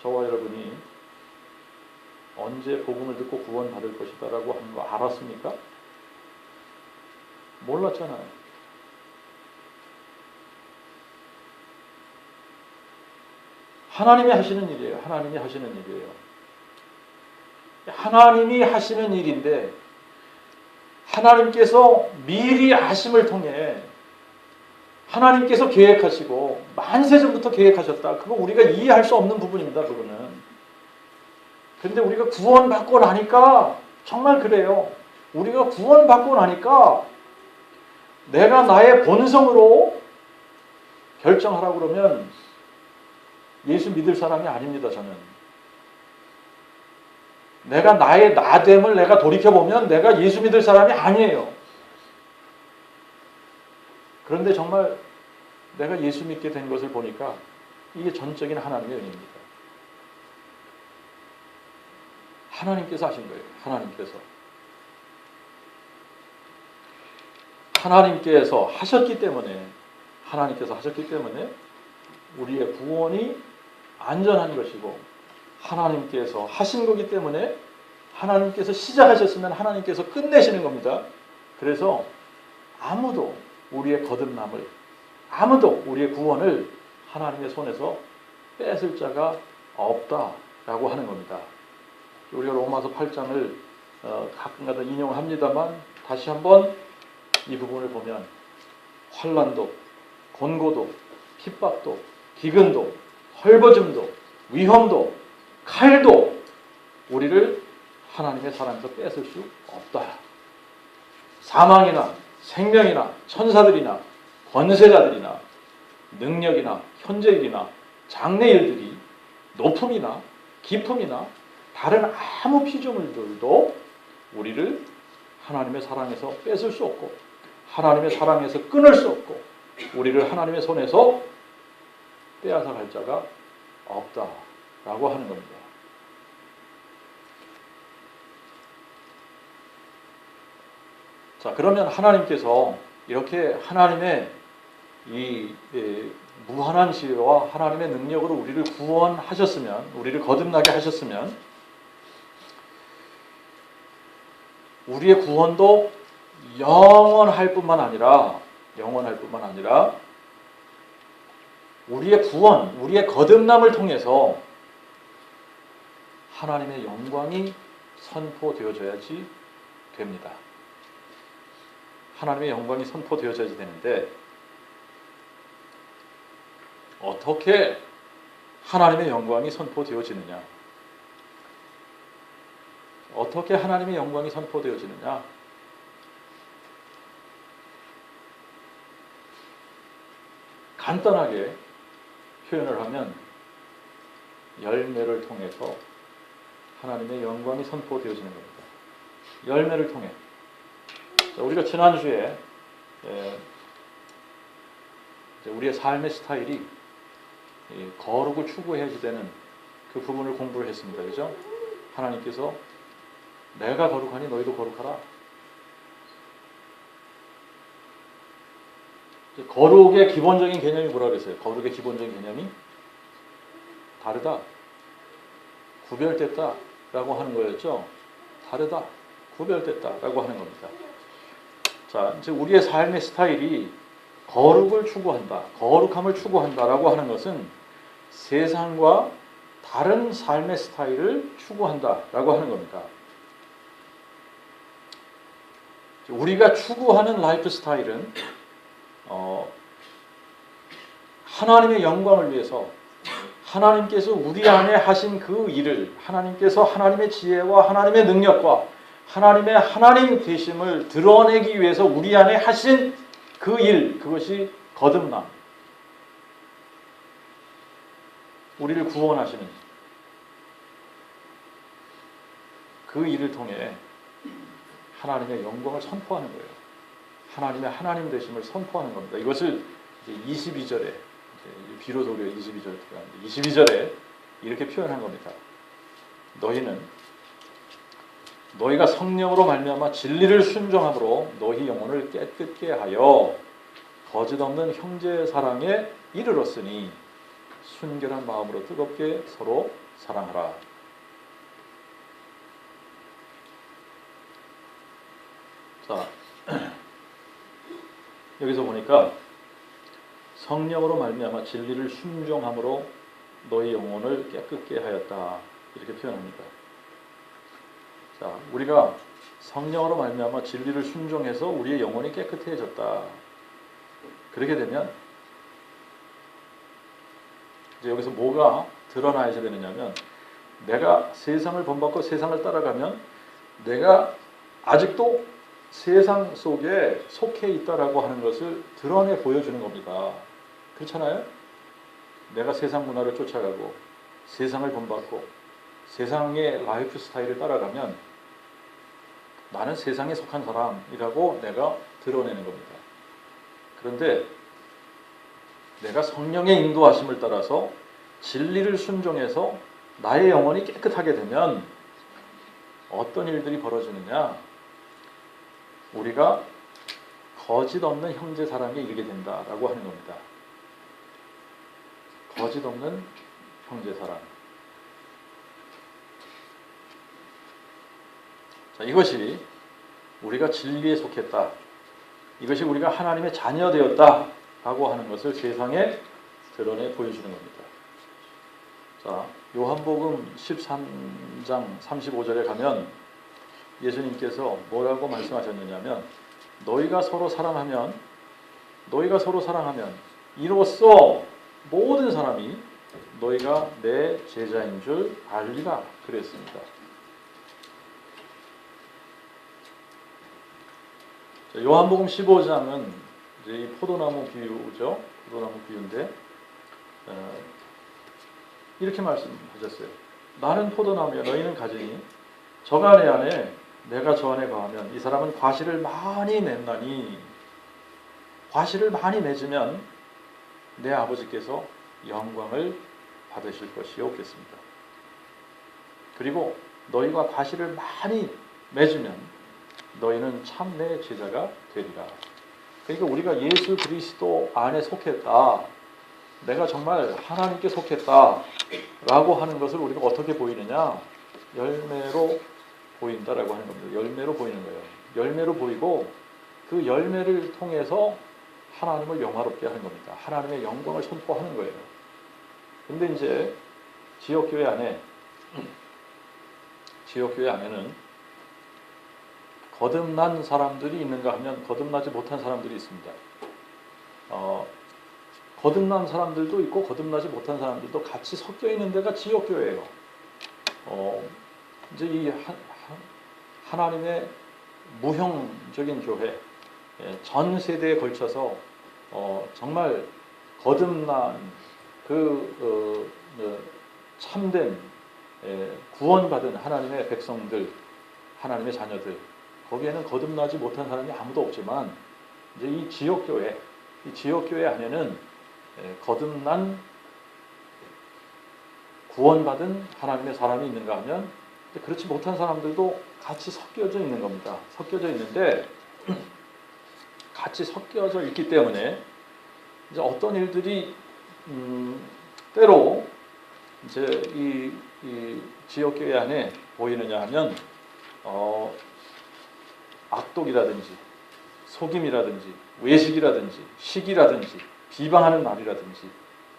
Speaker 1: 저와 여러분이 언제 복음을 듣고 구원받을 것이다라고 하는 거 알았습니까? 몰랐잖아요. 하나님이 하시는 일이에요. 하나님이 하시는 일이에요. 하나님이 하시는 일인데, 하나님께서 미리 아심을 통해 하나님께서 계획하시고 만세전부터 계획하셨다. 그거 우리가 이해할 수 없는 부분입니다. 그거는. 근데 우리가 구원받고 나니까 정말 그래요. 우리가 구원받고 나니까 내가 나의 본성으로 결정하라고 그러면 예수 믿을 사람이 아닙니다. 저는. 내가 나의 나됨을 내가 돌이켜보면 내가 예수 믿을 사람이 아니에요. 그런데 정말 내가 예수 믿게 된 것을 보니까 이게 전적인 하나님의 은혜입니다. 하나님께서 하신 거예요. 하나님께서 하셨기 때문에 우리의 구원이 안전한 것이고 하나님께서 하신 거기 때문에 하나님께서 시작하셨으면 하나님께서 끝내시는 겁니다. 그래서 아무도 우리의 거듭남을, 아무도 우리의 구원을 하나님의 손에서 뺏을 자가 없다라고 하는 겁니다. 우리가 로마서 8장을 가끔가다 인용합니다만 다시 한번 이 부분을 보면 환난도, 곤고도, 핍박도, 기근도, 헐벗음도, 위험도, 칼도 우리를 하나님의 사랑에서 뺏을 수 없다. 사망이나 생명이나 천사들이나 권세자들이나 능력이나 현재일이나 장래일들이 높음이나 깊음이나 다른 아무 피조물들도 우리를 하나님의 사랑에서 뺏을 수 없고 하나님의 사랑에서 끊을 수 없고 우리를 하나님의 손에서 빼앗아 갈 자가 없다라고 하는 겁니다. 자, 그러면 하나님께서 이렇게 하나님의 이 무한한 지혜와 하나님의 능력으로 우리를 구원하셨으면, 우리를 거듭나게 하셨으면 우리의 구원도 영원할 뿐만 아니라 우리의 구원, 우리의 거듭남을 통해서 하나님의 영광이 선포되어져야지 됩니다. 하나님의 영광이 선포되어져야지 되는데 어떻게 하나님의 영광이 선포되어지느냐? 어떻게 하나님의 영광이 선포되어지느냐? 간단하게 표현을 하면 열매를 통해서 하나님의 영광이 선포되어지는 겁니다. 열매를 통해. 우리가 지난주에 우리의 삶의 스타일이 거룩을 추구해야지 되는 그 부분을 공부를 했습니다. 그죠? 하나님께서 내가 거룩하니 너희도 거룩하라. 거룩의 기본적인 개념이 뭐라고 그랬어요? 거룩의 기본적인 개념이 다르다. 구별됐다. 라고 하는 거였죠? 다르다. 구별됐다. 라고 하는 겁니다. 자, 이제 우리의 삶의 스타일이 거룩을 추구한다. 거룩함을 추구한다. 라고 하는 것은 세상과 다른 삶의 스타일을 추구한다. 라고 하는 겁니다. 우리가 추구하는 라이프 스타일은 하나님의 영광을 위해서 하나님께서 우리 안에 하신 그 일을 하나님께서 하나님의 지혜와 하나님의 능력과 하나님의 하나님 되심을 드러내기 위해서 우리 안에 하신 그 일, 그것이 거듭남, 우리를 구원하시는 그 일을 통해 하나님의 영광을 선포하는 거예요. 하나님의 하나님 되심을 선포하는 겁니다. 이것을 이제 22절에 비로소려 22절에 들어가는데 22절에 이렇게 표현한 겁니다. 너희가 성령으로 말미암아 진리를 순종함으로 너희 영혼을 깨끗게 하여 거짓 없는 형제 사랑에 이르렀으니 순결한 마음으로 뜨겁게 서로 사랑하라. 자, 여기서 보니까 성령으로 말미암아 진리를 순종함으로 너희 영혼을 깨끗게 하였다. 이렇게 표현합니다. 자, 우리가 성령으로 말미암아 진리를 순종해서 우리의 영혼이 깨끗해졌다. 그렇게 되면 이제 여기서 뭐가 드러나야 되느냐면 내가 세상을 본받고 세상을 따라가면 내가 아직도 세상 속에 속해 있다라고 하는 것을 드러내 보여주는 겁니다. 그렇잖아요? 내가 세상 문화를 쫓아가고 세상을 본받고 세상의 라이프 스타일을 따라가면 나는 세상에 속한 사람이라고 내가 드러내는 겁니다. 그런데 내가 성령의 인도하심을 따라서 진리를 순종해서 나의 영혼이 깨끗하게 되면 어떤 일들이 벌어지느냐? 우리가 거짓 없는 형제 사랑에 이르게 된다라고 하는 겁니다. 거짓 없는 형제 사랑. 자, 이것이 우리가 진리에 속했다. 이것이 우리가 하나님의 자녀되었다라고 하는 것을 세상에 드러내 보여주는 겁니다. 자, 요한복음 13장 35절에 가면 예수님께서 뭐라고 말씀하셨느냐면 너희가 서로 사랑하면 이로써 모든 사람이 너희가 내 제자인 줄 알리라 그랬습니다. 자, 요한복음 15장은 이제 이 포도나무 비유죠. 포도나무 비유인데 이렇게 말씀하셨어요. 나는 포도나무야 너희는 가지니 저가 내 안에 내가 저 안에 거하면 이 사람은 과실을 많이 맺나니 과실을 많이 맺으면 내 아버지께서 영광을 받으실 것이 없겠습니다. 그리고 너희가 과실을 많이 맺으면 너희는 참 내 제자가 되리라. 그러니까 우리가 예수 그리스도 안에 속했다. 내가 정말 하나님께 속했다라고 하는 것을 우리가 어떻게 보이느냐? 열매로 보인다라고 하는 겁니다. 열매로 보이는 거예요. 열매로 보이고 그 열매를 통해서 하나님을 영화롭게 하는 겁니다. 하나님의 영광을 선포하는 거예요. 근데 이제 지역교회 안에는 거듭난 사람들이 있는가 하면 거듭나지 못한 사람들이 있습니다. 거듭난 사람들도 있고 거듭나지 못한 사람들도 같이 섞여 있는 데가 지역교회예요. 이제 이 하나님의 무형적인 교회, 전 세대에 걸쳐서 정말 거듭난 참된 구원받은 하나님의 백성들, 하나님의 자녀들, 거기에는 거듭나지 못한 사람이 아무도 없지만 이제 이 지역교회 안에는 거듭난 구원받은 하나님의 사람이 있는가 하면 그렇지 못한 사람들도 같이 섞여져 있는 겁니다. 섞여져 있는데 같이 섞여져 있기 때문에 이제 어떤 일들이 때로 이제 이 지역교회 안에 보이느냐 하면 악독이라든지 속임이라든지 외식이라든지 시기라든지 비방하는 말이라든지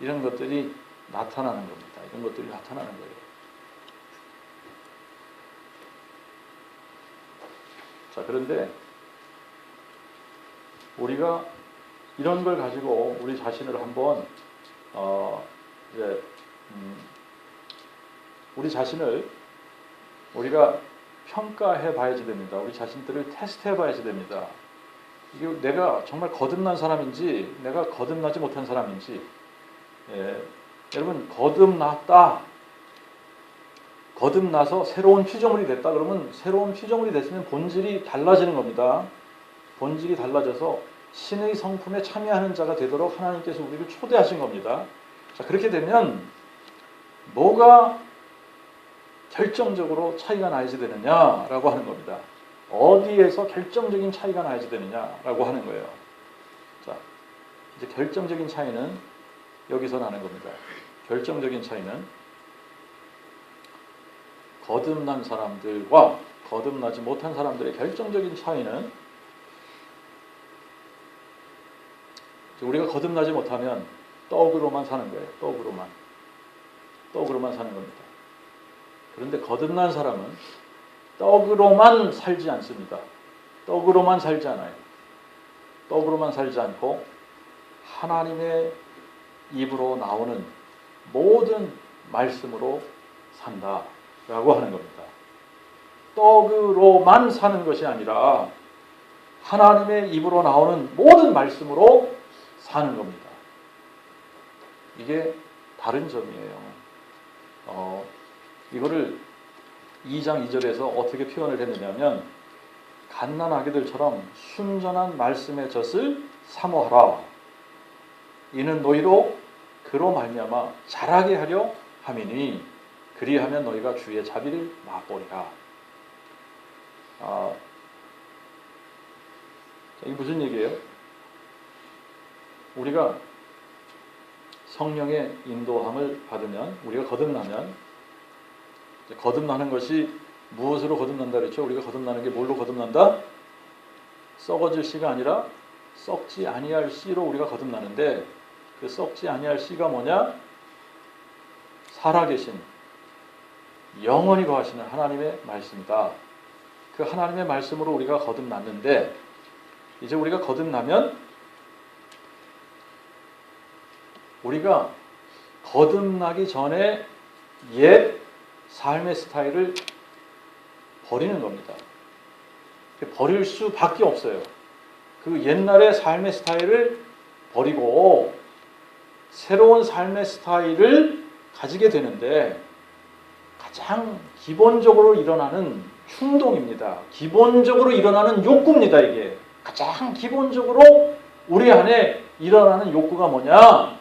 Speaker 1: 이런 것들이 나타나는 겁니다. 이런 것들이 나타나는 거예요. 자, 그런데 우리가 이런 걸 가지고 우리 자신을 한번 우리 자신을 우리가 평가해 봐야지 됩니다. 우리 자신들을 테스트해 봐야지 됩니다. 이게 내가 정말 거듭난 사람인지 내가 거듭나지 못한 사람인지. 여러분 거듭났다. 거듭나서 새로운 피조물이 됐다. 그러면 새로운 피조물이 됐으면 본질이 달라지는 겁니다. 본질이 달라져서 신의 성품에 참여하는 자가 되도록 하나님께서 우리를 초대하신 겁니다. 자, 그렇게 되면 뭐가 결정적으로 차이가 나야지 되느냐라고 하는 겁니다. 어디에서 결정적인 차이가 나야지 되느냐라고 하는 거예요. 자, 이제 결정적인 차이는 여기서 나는 겁니다. 결정적인 차이는 거듭난 사람들과 거듭나지 못한 사람들의 결정적인 차이는 우리가 거듭나지 못하면 떡으로만 사는 거예요. 떡으로만 사는 겁니다. 그런데 거듭난 사람은 떡으로만 살지 않습니다. 떡으로만 살지 않아요. 떡으로만 살지 않고 하나님의 입으로 나오는 모든 말씀으로 산다라고 하는 겁니다. 떡으로만 사는 것이 아니라 하나님의 입으로 나오는 모든 말씀으로 사는 겁니다. 이게 다른 점이에요. 이거를 2장 2절에서 어떻게 표현을 했느냐면 갓난아기들처럼 순전한 말씀의 젖을 사모하라. 이는 너희로 그로 말미암아 자라게 하려 함이니 그리하면 너희가 주의 자비를 맛보리라. 이게 무슨 얘기예요? 우리가 성령의 인도함을 받으면, 우리가 거듭나면, 거듭나는 것이 무엇으로 거듭난다 그랬죠? 우리가 거듭나는 게 뭘로 거듭난다? 썩어질 씨가 아니라 썩지 아니할 씨로 우리가 거듭나는데, 그 썩지 아니할 씨가 뭐냐? 살아계신 영원히 거하시는 하나님의 말씀이다. 그 하나님의 말씀으로 우리가 거듭났는데, 이제 우리가 거듭나면 우리가 거듭나기 전에 옛 삶의 스타일을 버리는 겁니다. 버릴 수밖에 없어요. 그 옛날의 삶의 스타일을 버리고 새로운 삶의 스타일을 가지게 되는데 가장 기본적으로 일어나는 충동입니다. 기본적으로 일어나는 욕구입니다. 이게 가장 기본적으로 우리 안에 일어나는 욕구가 뭐냐?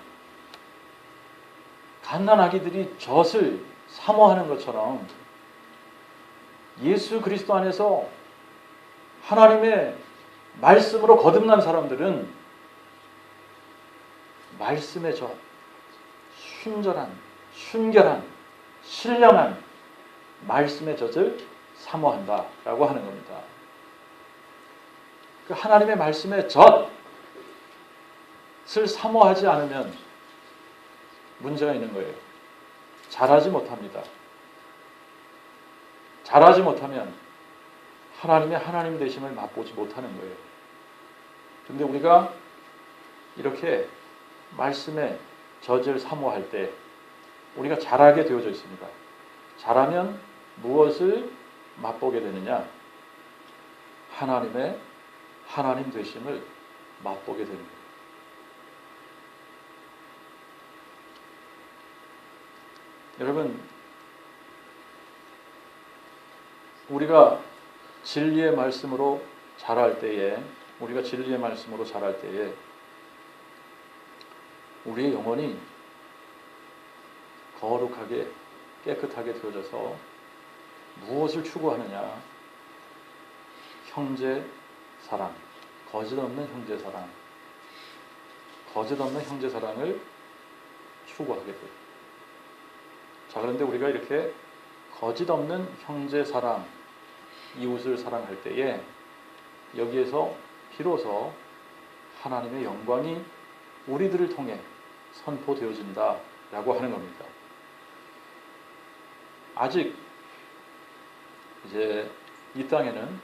Speaker 1: 갓난아기들이 젖을 사모하는 것처럼 예수 그리스도 안에서 하나님의 말씀으로 거듭난 사람들은 말씀의 젖, 순전한, 순결한, 신령한 말씀의 젖을 사모한다라고 하는 겁니다. 그 하나님의 말씀의 젖을 사모하지 않으면 문제가 있는 거예요. 자라지 못합니다. 자라지 못하면 하나님의 하나님 되심을 맛보지 못하는 거예요. 그런데 우리가 이렇게 말씀의 젖을 사모할 때 우리가 자라게 되어져 있습니다. 자라면 무엇을 맛보게 되느냐? 하나님의 하나님 되심을 맛보게 되는 거예요. 여러분, 우리가 진리의 말씀으로 자랄 때에, 우리의 영혼이 거룩하게 깨끗하게 되어져서 무엇을 추구하느냐? 형제 사랑, 거짓없는 형제 사랑, 거짓없는 형제 사랑을 추구하게 돼요. 자, 그런데 우리가 이렇게 거짓없는 형제 사랑, 이웃을 사랑할 때에 여기에서 비로소 하나님의 영광이 우리들을 통해 선포되어진다라고 하는 겁니다. 아직 이제 이 땅에는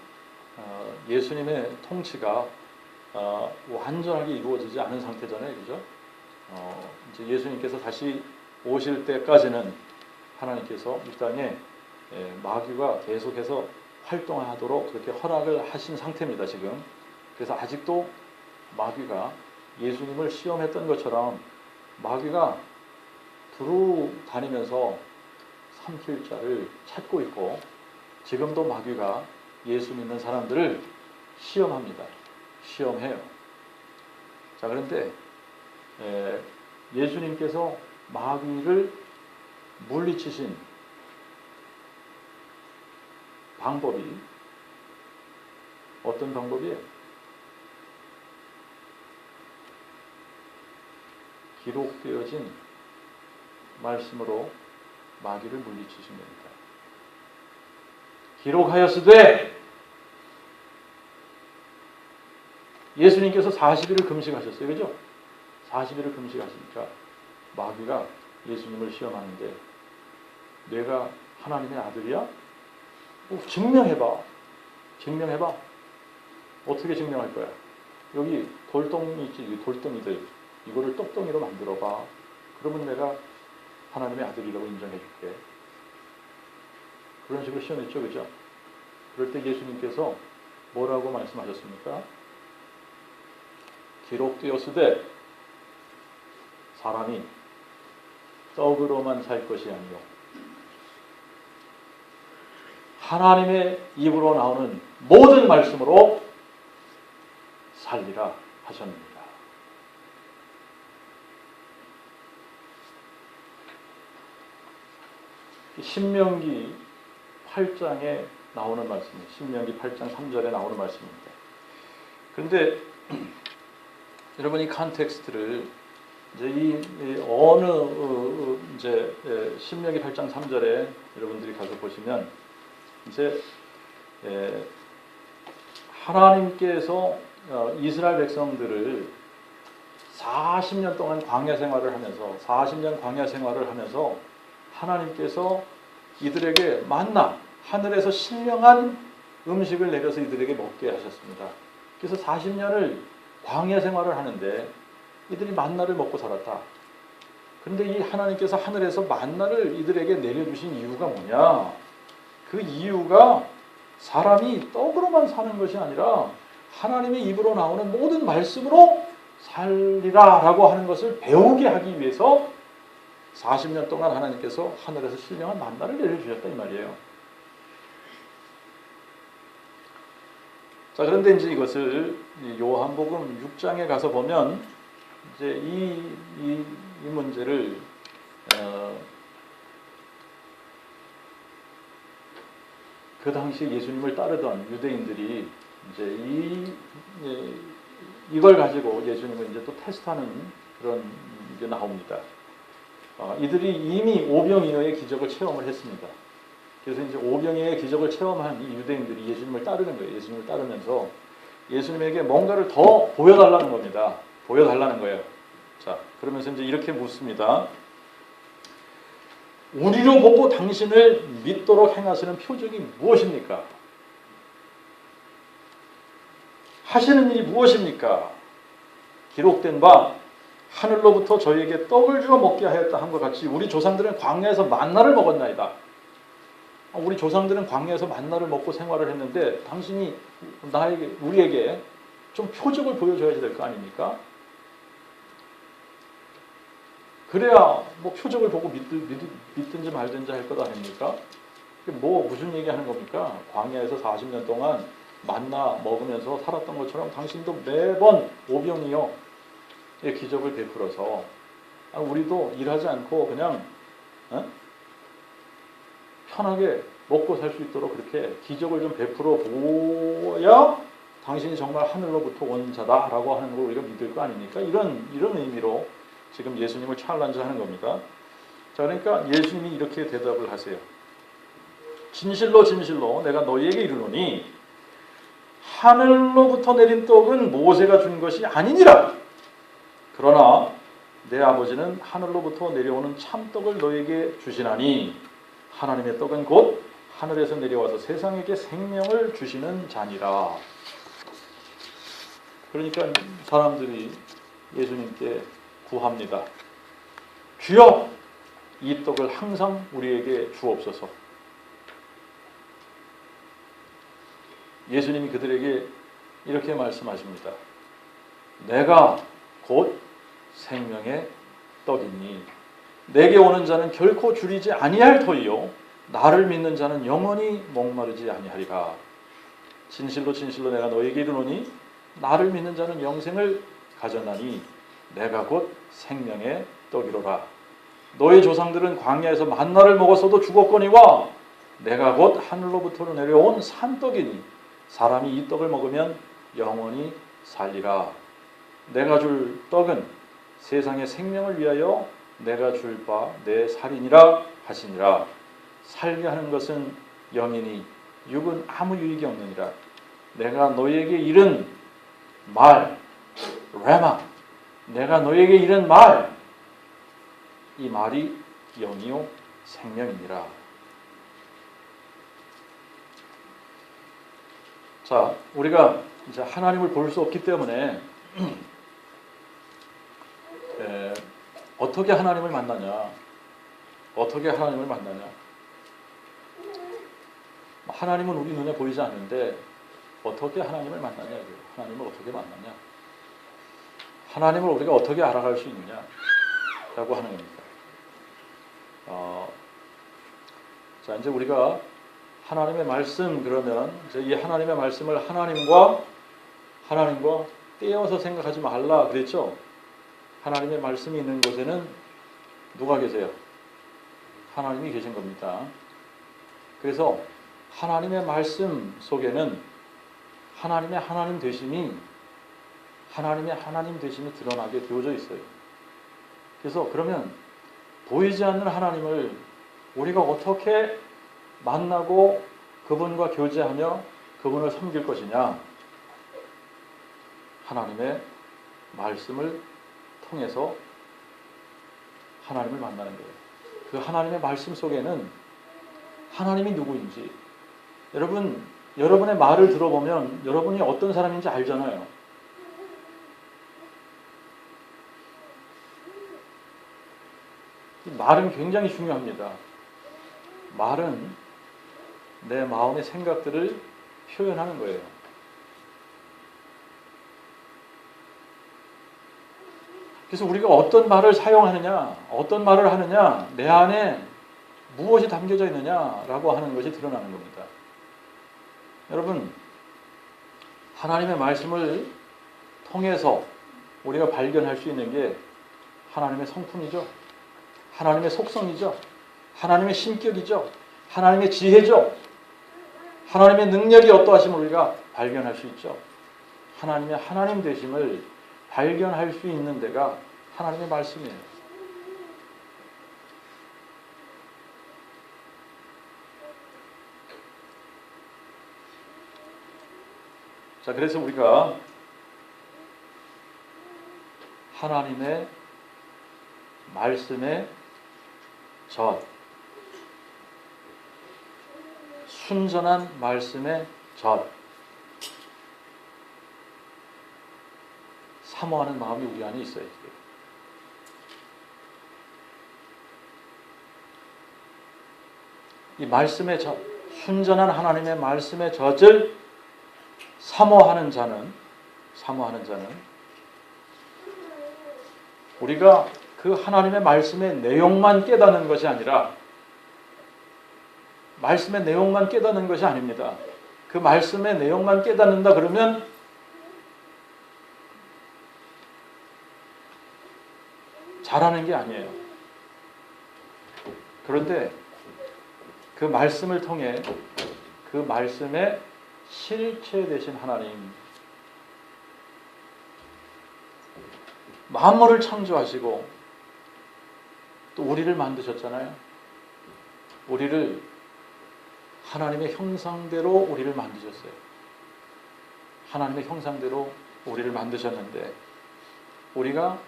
Speaker 1: 예수님의 통치가 완전하게 이루어지지 않은 상태잖아요, 그죠? 이제 예수님께서 다시 오실 때까지는 하나님께서 이 땅에 마귀가 계속해서 활동하도록 그렇게 허락을 하신 상태입니다, 지금. 그래서 아직도 마귀가 예수님을 시험했던 것처럼 마귀가 두루 다니면서 삼킬 자를 찾고 있고, 지금도 마귀가 예수 믿는 사람들을 시험합니다. 시험해요. 자, 그런데 예수님께서 마귀를 물리치신 방법이 어떤 방법이에요? 기록되어진 말씀으로 마귀를 물리치신 겁니다. 기록하였으되, 예수님께서 40일을 금식하셨어요. 그죠? 40일을 금식하시니까 마귀가 예수님을 시험하는데, 내가 하나님의 아들이야? 증명해봐. 증명해봐. 어떻게 증명할 거야? 여기 돌덩이 있지, 이 돌덩이들. 이거를 떡덩이로 만들어봐. 그러면 내가 하나님의 아들이라고 인정해줄게. 그런 식으로 시험했죠, 그죠? 그럴 때 예수님께서 뭐라고 말씀하셨습니까? 기록되었으되 사람이 떡으로만 살 것이 아니요 하나님의 입으로 나오는 모든 말씀으로 살리라 하셨습니다. 신명기 8장에 나오는 말씀입니다. 신명기 8장 3절에 나오는 말씀입니다. 그런데 여러분 이 컨텍스트를 이제 이제 신명기 8장 3절에 여러분들이 가서 보시면 이제 하나님께서 이스라엘 백성들을 40년 동안 광야 생활을 하면서 40년 광야 생활을 하면서 하나님께서 이들에게 만나 하늘에서 신령한 음식을 내려서 이들에게 먹게 하셨습니다. 그래서 40년을 광야 생활을 하는데 이들이 만나를 먹고 살았다. 그런데 이 하나님께서 하늘에서 만나를 이들에게 내려주신 이유가 뭐냐? 그 이유가 사람이 떡으로만 사는 것이 아니라 하나님의 입으로 나오는 모든 말씀으로 살리라 라고 하는 것을 배우게 하기 위해서 40년 동안 하나님께서 하늘에서 신령한 만나를 내려주셨다 이 말이에요. 자, 그런데 이제 이것을 요한복음 6장에 가서 보면 이제 이 문제를 그 당시 예수님을 따르던 유대인들이 이제 이걸 가지고 예수님을 이제 또 테스트하는 그런 게 나옵니다. 이들이 이미 오병이어의 기적을 체험을 했습니다. 그래서 이제 오병이어의 기적을 체험한 이 유대인들이 예수님을 따르는 거예요. 예수님을 따르면서 예수님에게 뭔가를 더 보여달라는 겁니다. 보여달라는 거예요. 자, 그러면서 이제 이렇게 묻습니다. 우리로 보고 당신을 믿도록 행하시는 표적이 무엇입니까? 하시는 일이 무엇입니까? 기록된 바 하늘로부터 저희에게 떡을 주어 먹게 하였다 한 것 같이 우리 조상들은 광야에서 만나를 먹었나이다. 우리 조상들은 광야에서 만나를 먹고 생활을 했는데 당신이 우리에게 좀 표적을 보여줘야 될 거 아닙니까? 그래야 뭐 표적을 보고 믿든지 말든지 할 것 아닙니까? 무슨 얘기하는 겁니까? 광야에서 40년 동안 만나 먹으면서 살았던 것처럼 당신도 매번 오병이어의 기적을 베풀어서 우리도 일하지 않고 그냥 편하게 먹고 살 수 있도록 그렇게 기적을 좀 베풀어 보야 당신이 정말 하늘로부터 온 자다라고 하는 걸 우리가 믿을 거 아닙니까? 이런 의미로 지금 예수님을 찰란지 하는 겁니다. 자, 그러니까 예수님이 이렇게 대답을 하세요. 진실로 진실로 내가 너희에게 이르노니 하늘로부터 내린 떡은 모세가 준 것이 아니니라. 그러나 내 아버지는 하늘로부터 내려오는 참떡을 너희에게 주시나니 하나님의 떡은 곧 하늘에서 내려와서 세상에게 생명을 주시는 자니라. 그러니까 사람들이 예수님께 구합니다. 주여, 이 떡을 항상 우리에게 주옵소서. 예수님이 그들에게 이렇게 말씀하십니다. 내가 곧 생명의 떡이니 내게 오는 자는 결코 줄이지 아니할 터이요 나를 믿는 자는 영원히 목마르지 아니하리라. 진실로 진실로 내가 너희에게 이르노니 나를 믿는 자는 영생을 가져나니 내가 곧 생명의 떡이로라. 너희 조상들은 광야에서 만나를 먹었어도 죽었거니와 내가 곧 하늘로부터 내려온 산떡이니 사람이 이 떡을 먹으면 영원히 살리라. 내가 줄 떡은 세상의 생명을 위하여 내가 줄 바 내 살이니라 하시니라. 살게 하는 것은 영이니 육은 아무 유익이 없느니라. 내가 너희에게 이른 말 레마, 내가 너희에게 이른 말, 이 말이 영이요 생명이니라.
Speaker 2: 자, 우리가 이제 하나님을 볼 수 없기 때문에 어떻게 하나님을 만나냐? 어떻게 하나님을 만나냐? 하나님은 우리 눈에 보이지 않는데 어떻게 하나님을 만나냐? 하나님을 어떻게 만나냐? 하나님을 우리가 어떻게 알아갈 수 있느냐? 라고 하는 겁니다. 자, 이제 우리가 하나님의 말씀, 그러면 이제 이 하나님의 말씀을 하나님과 떼어서 생각하지 말라 그랬죠? 하나님의 말씀이 있는 곳에는 누가 계세요? 하나님이 계신 겁니다. 그래서 하나님의 말씀 속에는 하나님의 하나님 되심이 드러나게 되어져 있어요. 그래서 그러면 보이지 않는 하나님을 우리가 어떻게 만나고 그분과 교제하며 그분을 섬길 것이냐? 하나님의 말씀을 통해서 하나님을 만나는 거예요. 그 하나님의 말씀 속에는 하나님이 누구인지, 여러분의 말을 들어보면 여러분이 어떤 사람인지 알잖아요. 이 말은 굉장히 중요합니다. 말은 내 마음의 생각들을 표현하는 거예요. 그래서 우리가 어떤 말을 사용하느냐, 어떤 말을 하느냐, 내 안에 무엇이 담겨져 있느냐라고 하는 것이 드러나는 겁니다. 여러분, 하나님의 말씀을 통해서 우리가 발견할 수 있는 게 하나님의 성품이죠. 하나님의 속성이죠. 하나님의 신격이죠. 하나님의 지혜죠. 하나님의 능력이 어떠하심을 우리가 발견할 수 있죠. 하나님의 하나님 되심을 발견할 수 있는 데가 하나님의 말씀이에요. 자, 그래서 우리가 하나님의 말씀의 젖, 순전한 말씀의 젖, 사모하는 마음이 우리 안에 있어야 돼요. 이 말씀의 젖, 순전한 하나님의 말씀의 젖을 사모하는 자는 우리가 그 하나님의 말씀의 내용만 깨닫는 것이 아니라, 말씀의 내용만 깨닫는 것이 아닙니다. 그 말씀의 내용만 깨닫는다 그러면 잘하는 게 아니에요. 그런데 그 말씀을 통해 그 말씀의 실체 되신 하나님, 만물을 창조하시고 또 우리를 만드셨잖아요. 우리를 하나님의 형상대로 우리를 만드셨어요. 하나님의 형상대로 우리를 만드셨는데 우리가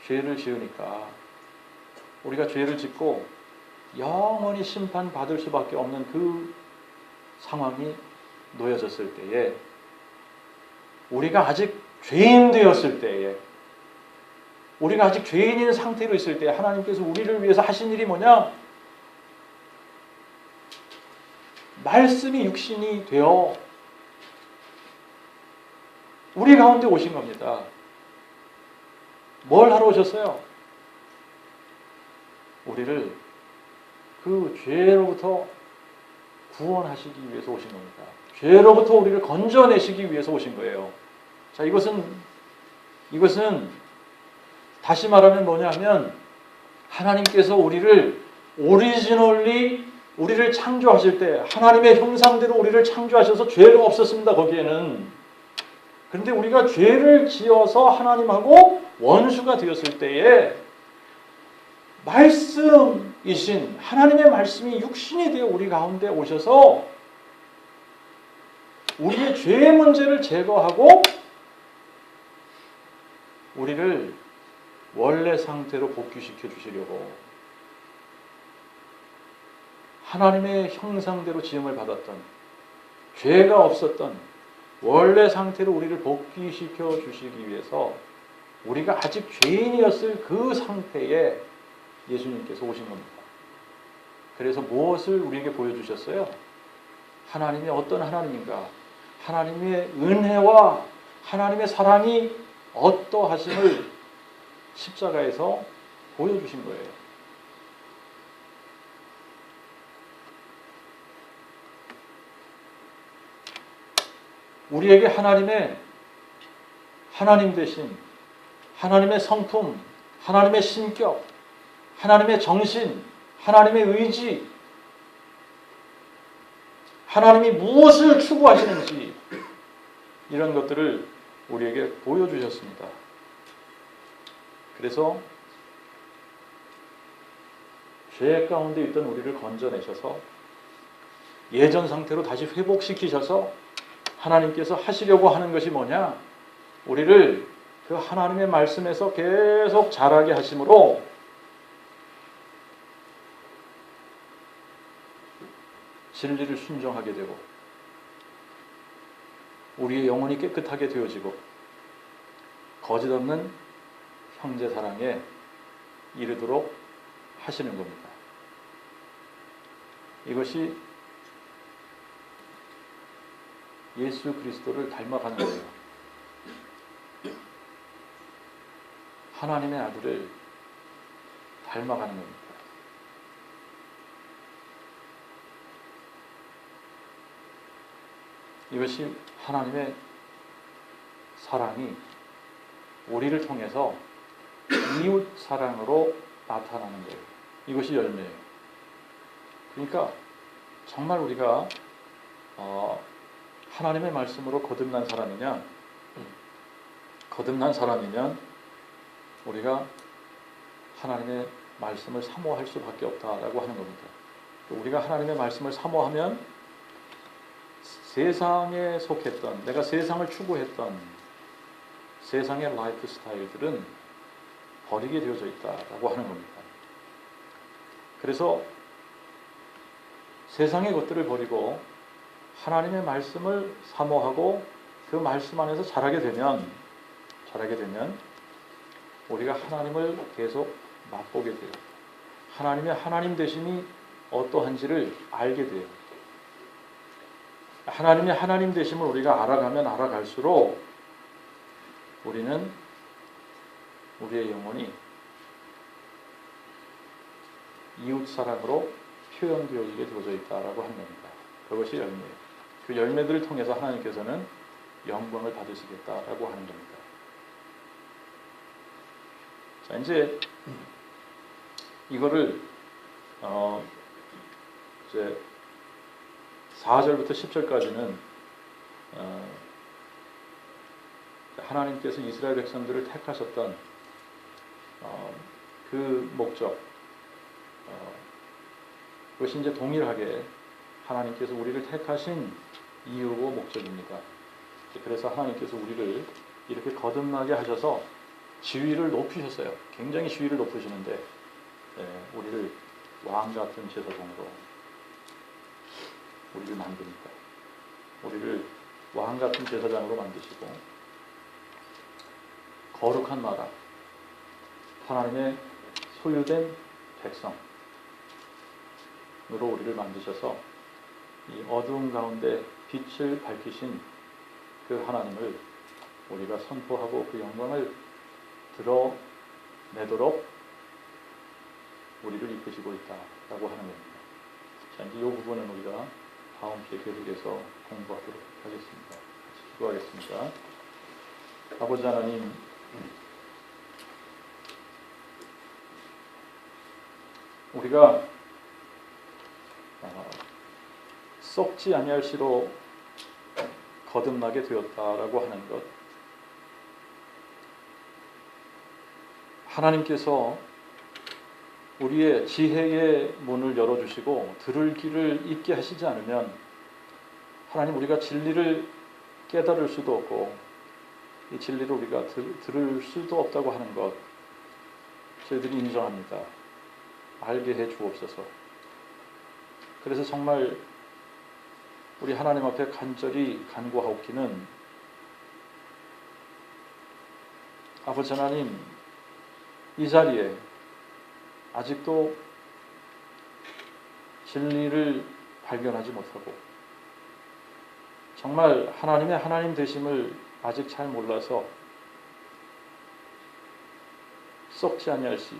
Speaker 2: 죄를 지으니까, 우리가 죄를 짓고 영원히 심판받을 수밖에 없는 그 상황이 놓여졌을 때에, 우리가 아직 죄인 되었을 때에, 우리가 아직 죄인인 상태로 있을 때 하나님께서 우리를 위해서 하신 일이 뭐냐? 말씀이 육신이 되어 우리 가운데 오신 겁니다. 뭘 하러 오셨어요? 우리를 그 죄로부터 구원하시기 위해서 오신 겁니다. 죄로부터 우리를 건져내시기 위해서 오신 거예요. 자, 이것은 다시 말하면 뭐냐 하면, 하나님께서 우리를 오리지널리 우리를 창조하실 때 하나님의 형상대로 우리를 창조하셔서 죄가 없었습니다. 거기에는. 그런데 우리가 죄를 지어서 하나님하고 원수가 되었을 때에 말씀이신 하나님의 말씀이 육신이 되어 우리 가운데 오셔서 우리의 죄의 문제를 제거하고 우리를 원래 상태로 복귀시켜 주시려고, 하나님의 형상대로 지음을 받았던, 죄가 없었던 원래 상태로 우리를 복귀시켜 주시기 위해서 우리가 아직 죄인이었을 그 상태에 예수님께서 오신 겁니다. 그래서 무엇을 우리에게 보여주셨어요? 하나님이 어떤 하나님인가? 하나님의 은혜와 하나님의 사랑이 어떠하심을 십자가에서 보여주신 거예요. 우리에게 하나님 되신 하나님의 성품, 하나님의 신격, 하나님의 정신, 하나님의 의지, 하나님이 무엇을 추구하시는지 이런 것들을 우리에게 보여주셨습니다. 그래서 죄 가운데 있던 우리를 건져내셔서 예전 상태로 다시 회복시키셔서 하나님께서 하시려고 하는 것이 뭐냐? 우리를 그 하나님의 말씀에서 계속 자라게 하심으로 진리를 순종하게 되고 우리의 영혼이 깨끗하게 되어지고 거짓 없는 형제 사랑에 이르도록 하시는 겁니다. 이것이 예수 그리스도를 닮아가는 거예요. 하나님의 아들을 닮아가는 겁니다. 이것이 하나님의 사랑이 우리를 통해서 이웃 사랑으로 나타나는 거예요. 이것이 열매예요. 그러니까 정말 우리가 하나님의 말씀으로 거듭난 사람이면 우리가 하나님의 말씀을 사모할 수밖에 없다라고 하는 겁니다. 우리가 하나님의 말씀을 사모하면 세상에 속했던, 내가 세상을 추구했던 세상의 라이프 스타일들은 버리게 되어져 있다라고 하는 겁니다. 그래서 세상의 것들을 버리고 하나님의 말씀을 사모하고 그 말씀 안에서 자라게 되면 우리가 하나님을 계속 맛보게 돼요. 하나님의 하나님 되심이 어떠한지를 알게 돼요. 하나님의 하나님 되심을 우리가 알아가면 알아갈수록 우리는 우리의 영혼이 이웃 사랑으로 표현되어지게 되어져 있다라고 하는 겁니다. 그것이 열매예요. 그 열매들을 통해서 하나님께서는 영광을 받으시겠다라고 하는 겁니다. 자, 이제 이거를 이제 4절부터 10절까지는 하나님께서 이스라엘 백성들을 택하셨던 그 목적, 그것이 이제 동일하게 하나님께서 우리를 택하신 이유고 목적입니다. 그래서 하나님께서 우리를 이렇게 거듭나게 하셔서 지위를 높이셨어요. 굉장히 지위를 높으시는데 우리를 왕 같은 제사장으로 우리를 만드니까 우리를 왕 같은 제사장으로 만드시고 거룩한 나라, 하나님의 소유된 백성으로 우리를 만드셔서 이 어두운 가운데 빛을 밝히신 그 하나님을 우리가 선포하고 그 영광을 드러내도록 우리를 이끄시고 있다라고 하는 겁니다. 자, 이제 이 부분은 우리가 다음 주에 계속해서 공부하도록 하겠습니다. 같이 기도하겠습니다. 아버지 하나님, 우리가 썩지 아니할 씨로 거듭나게 되었다라고 하는 것, 하나님께서 우리의 지혜의 문을 열어주시고 들을 귀를 있게 하시지 않으면 하나님, 우리가 진리를 깨달을 수도 없고 이 진리를 우리가 들을 수도 없다고 하는 것 저희들이 인정합니다. 알게 해 주옵소서. 그래서 정말 우리 하나님 앞에 간절히 간구하옵기는 아버지 하나님, 이 자리에 아직도 진리를 발견하지 못하고 정말 하나님의 하나님 되심을 아직 잘 몰라서 썩지 아니할 시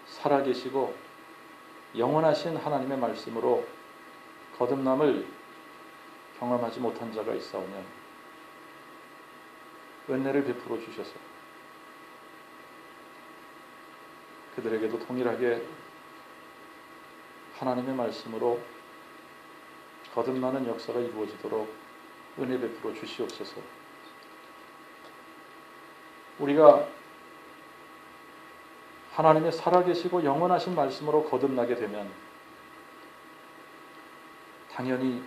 Speaker 2: 살아계시고 영원하신 하나님의 말씀으로 거듭남을 경험하지 못한 자가 있사오면 은혜를 베풀어 주셔서 그들에게도 동일하게 하나님의 말씀으로 거듭나는 역사가 이루어지도록 은혜 베풀어 주시옵소서. 우리가 하나님의 살아계시고 영원하신 말씀으로 거듭나게 되면 당연히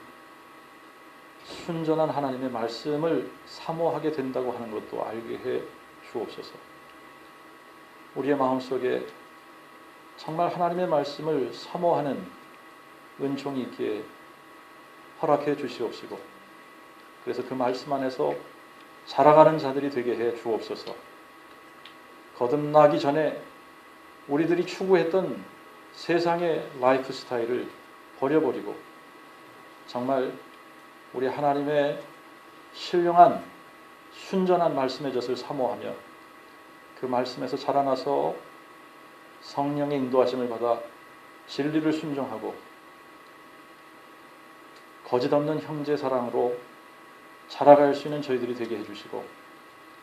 Speaker 2: 순전한 하나님의 말씀을 사모하게 된다고 하는 것도 알게 해 주옵소서. 우리의 마음속에 정말 하나님의 말씀을 사모하는 은총이 있기에 허락해 주시옵시고 그래서 그 말씀 안에서 자라가는 자들이 되게 해 주옵소서. 거듭나기 전에 우리들이 추구했던 세상의 라이프 스타일을 버려버리고 정말 우리 하나님의 신령한 순전한 말씀의 젖을 사모하며 그 말씀에서 자라나서 성령의 인도하심을 받아 진리를 순종하고 거짓없는 형제 사랑으로 자라갈 수 있는 저희들이 되게 해주시고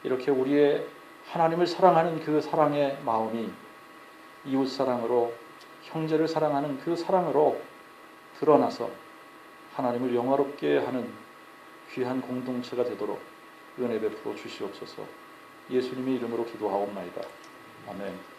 Speaker 2: 이렇게 우리의 하나님을 사랑하는 그 사랑의 마음이 이웃 사랑으로 형제를 사랑하는 그 사랑으로 드러나서 하나님을 영화롭게 하는 귀한 공동체가 되도록 은혜 베풀어 주시옵소서. 예수님의 이름으로 기도하옵나이다. 아멘.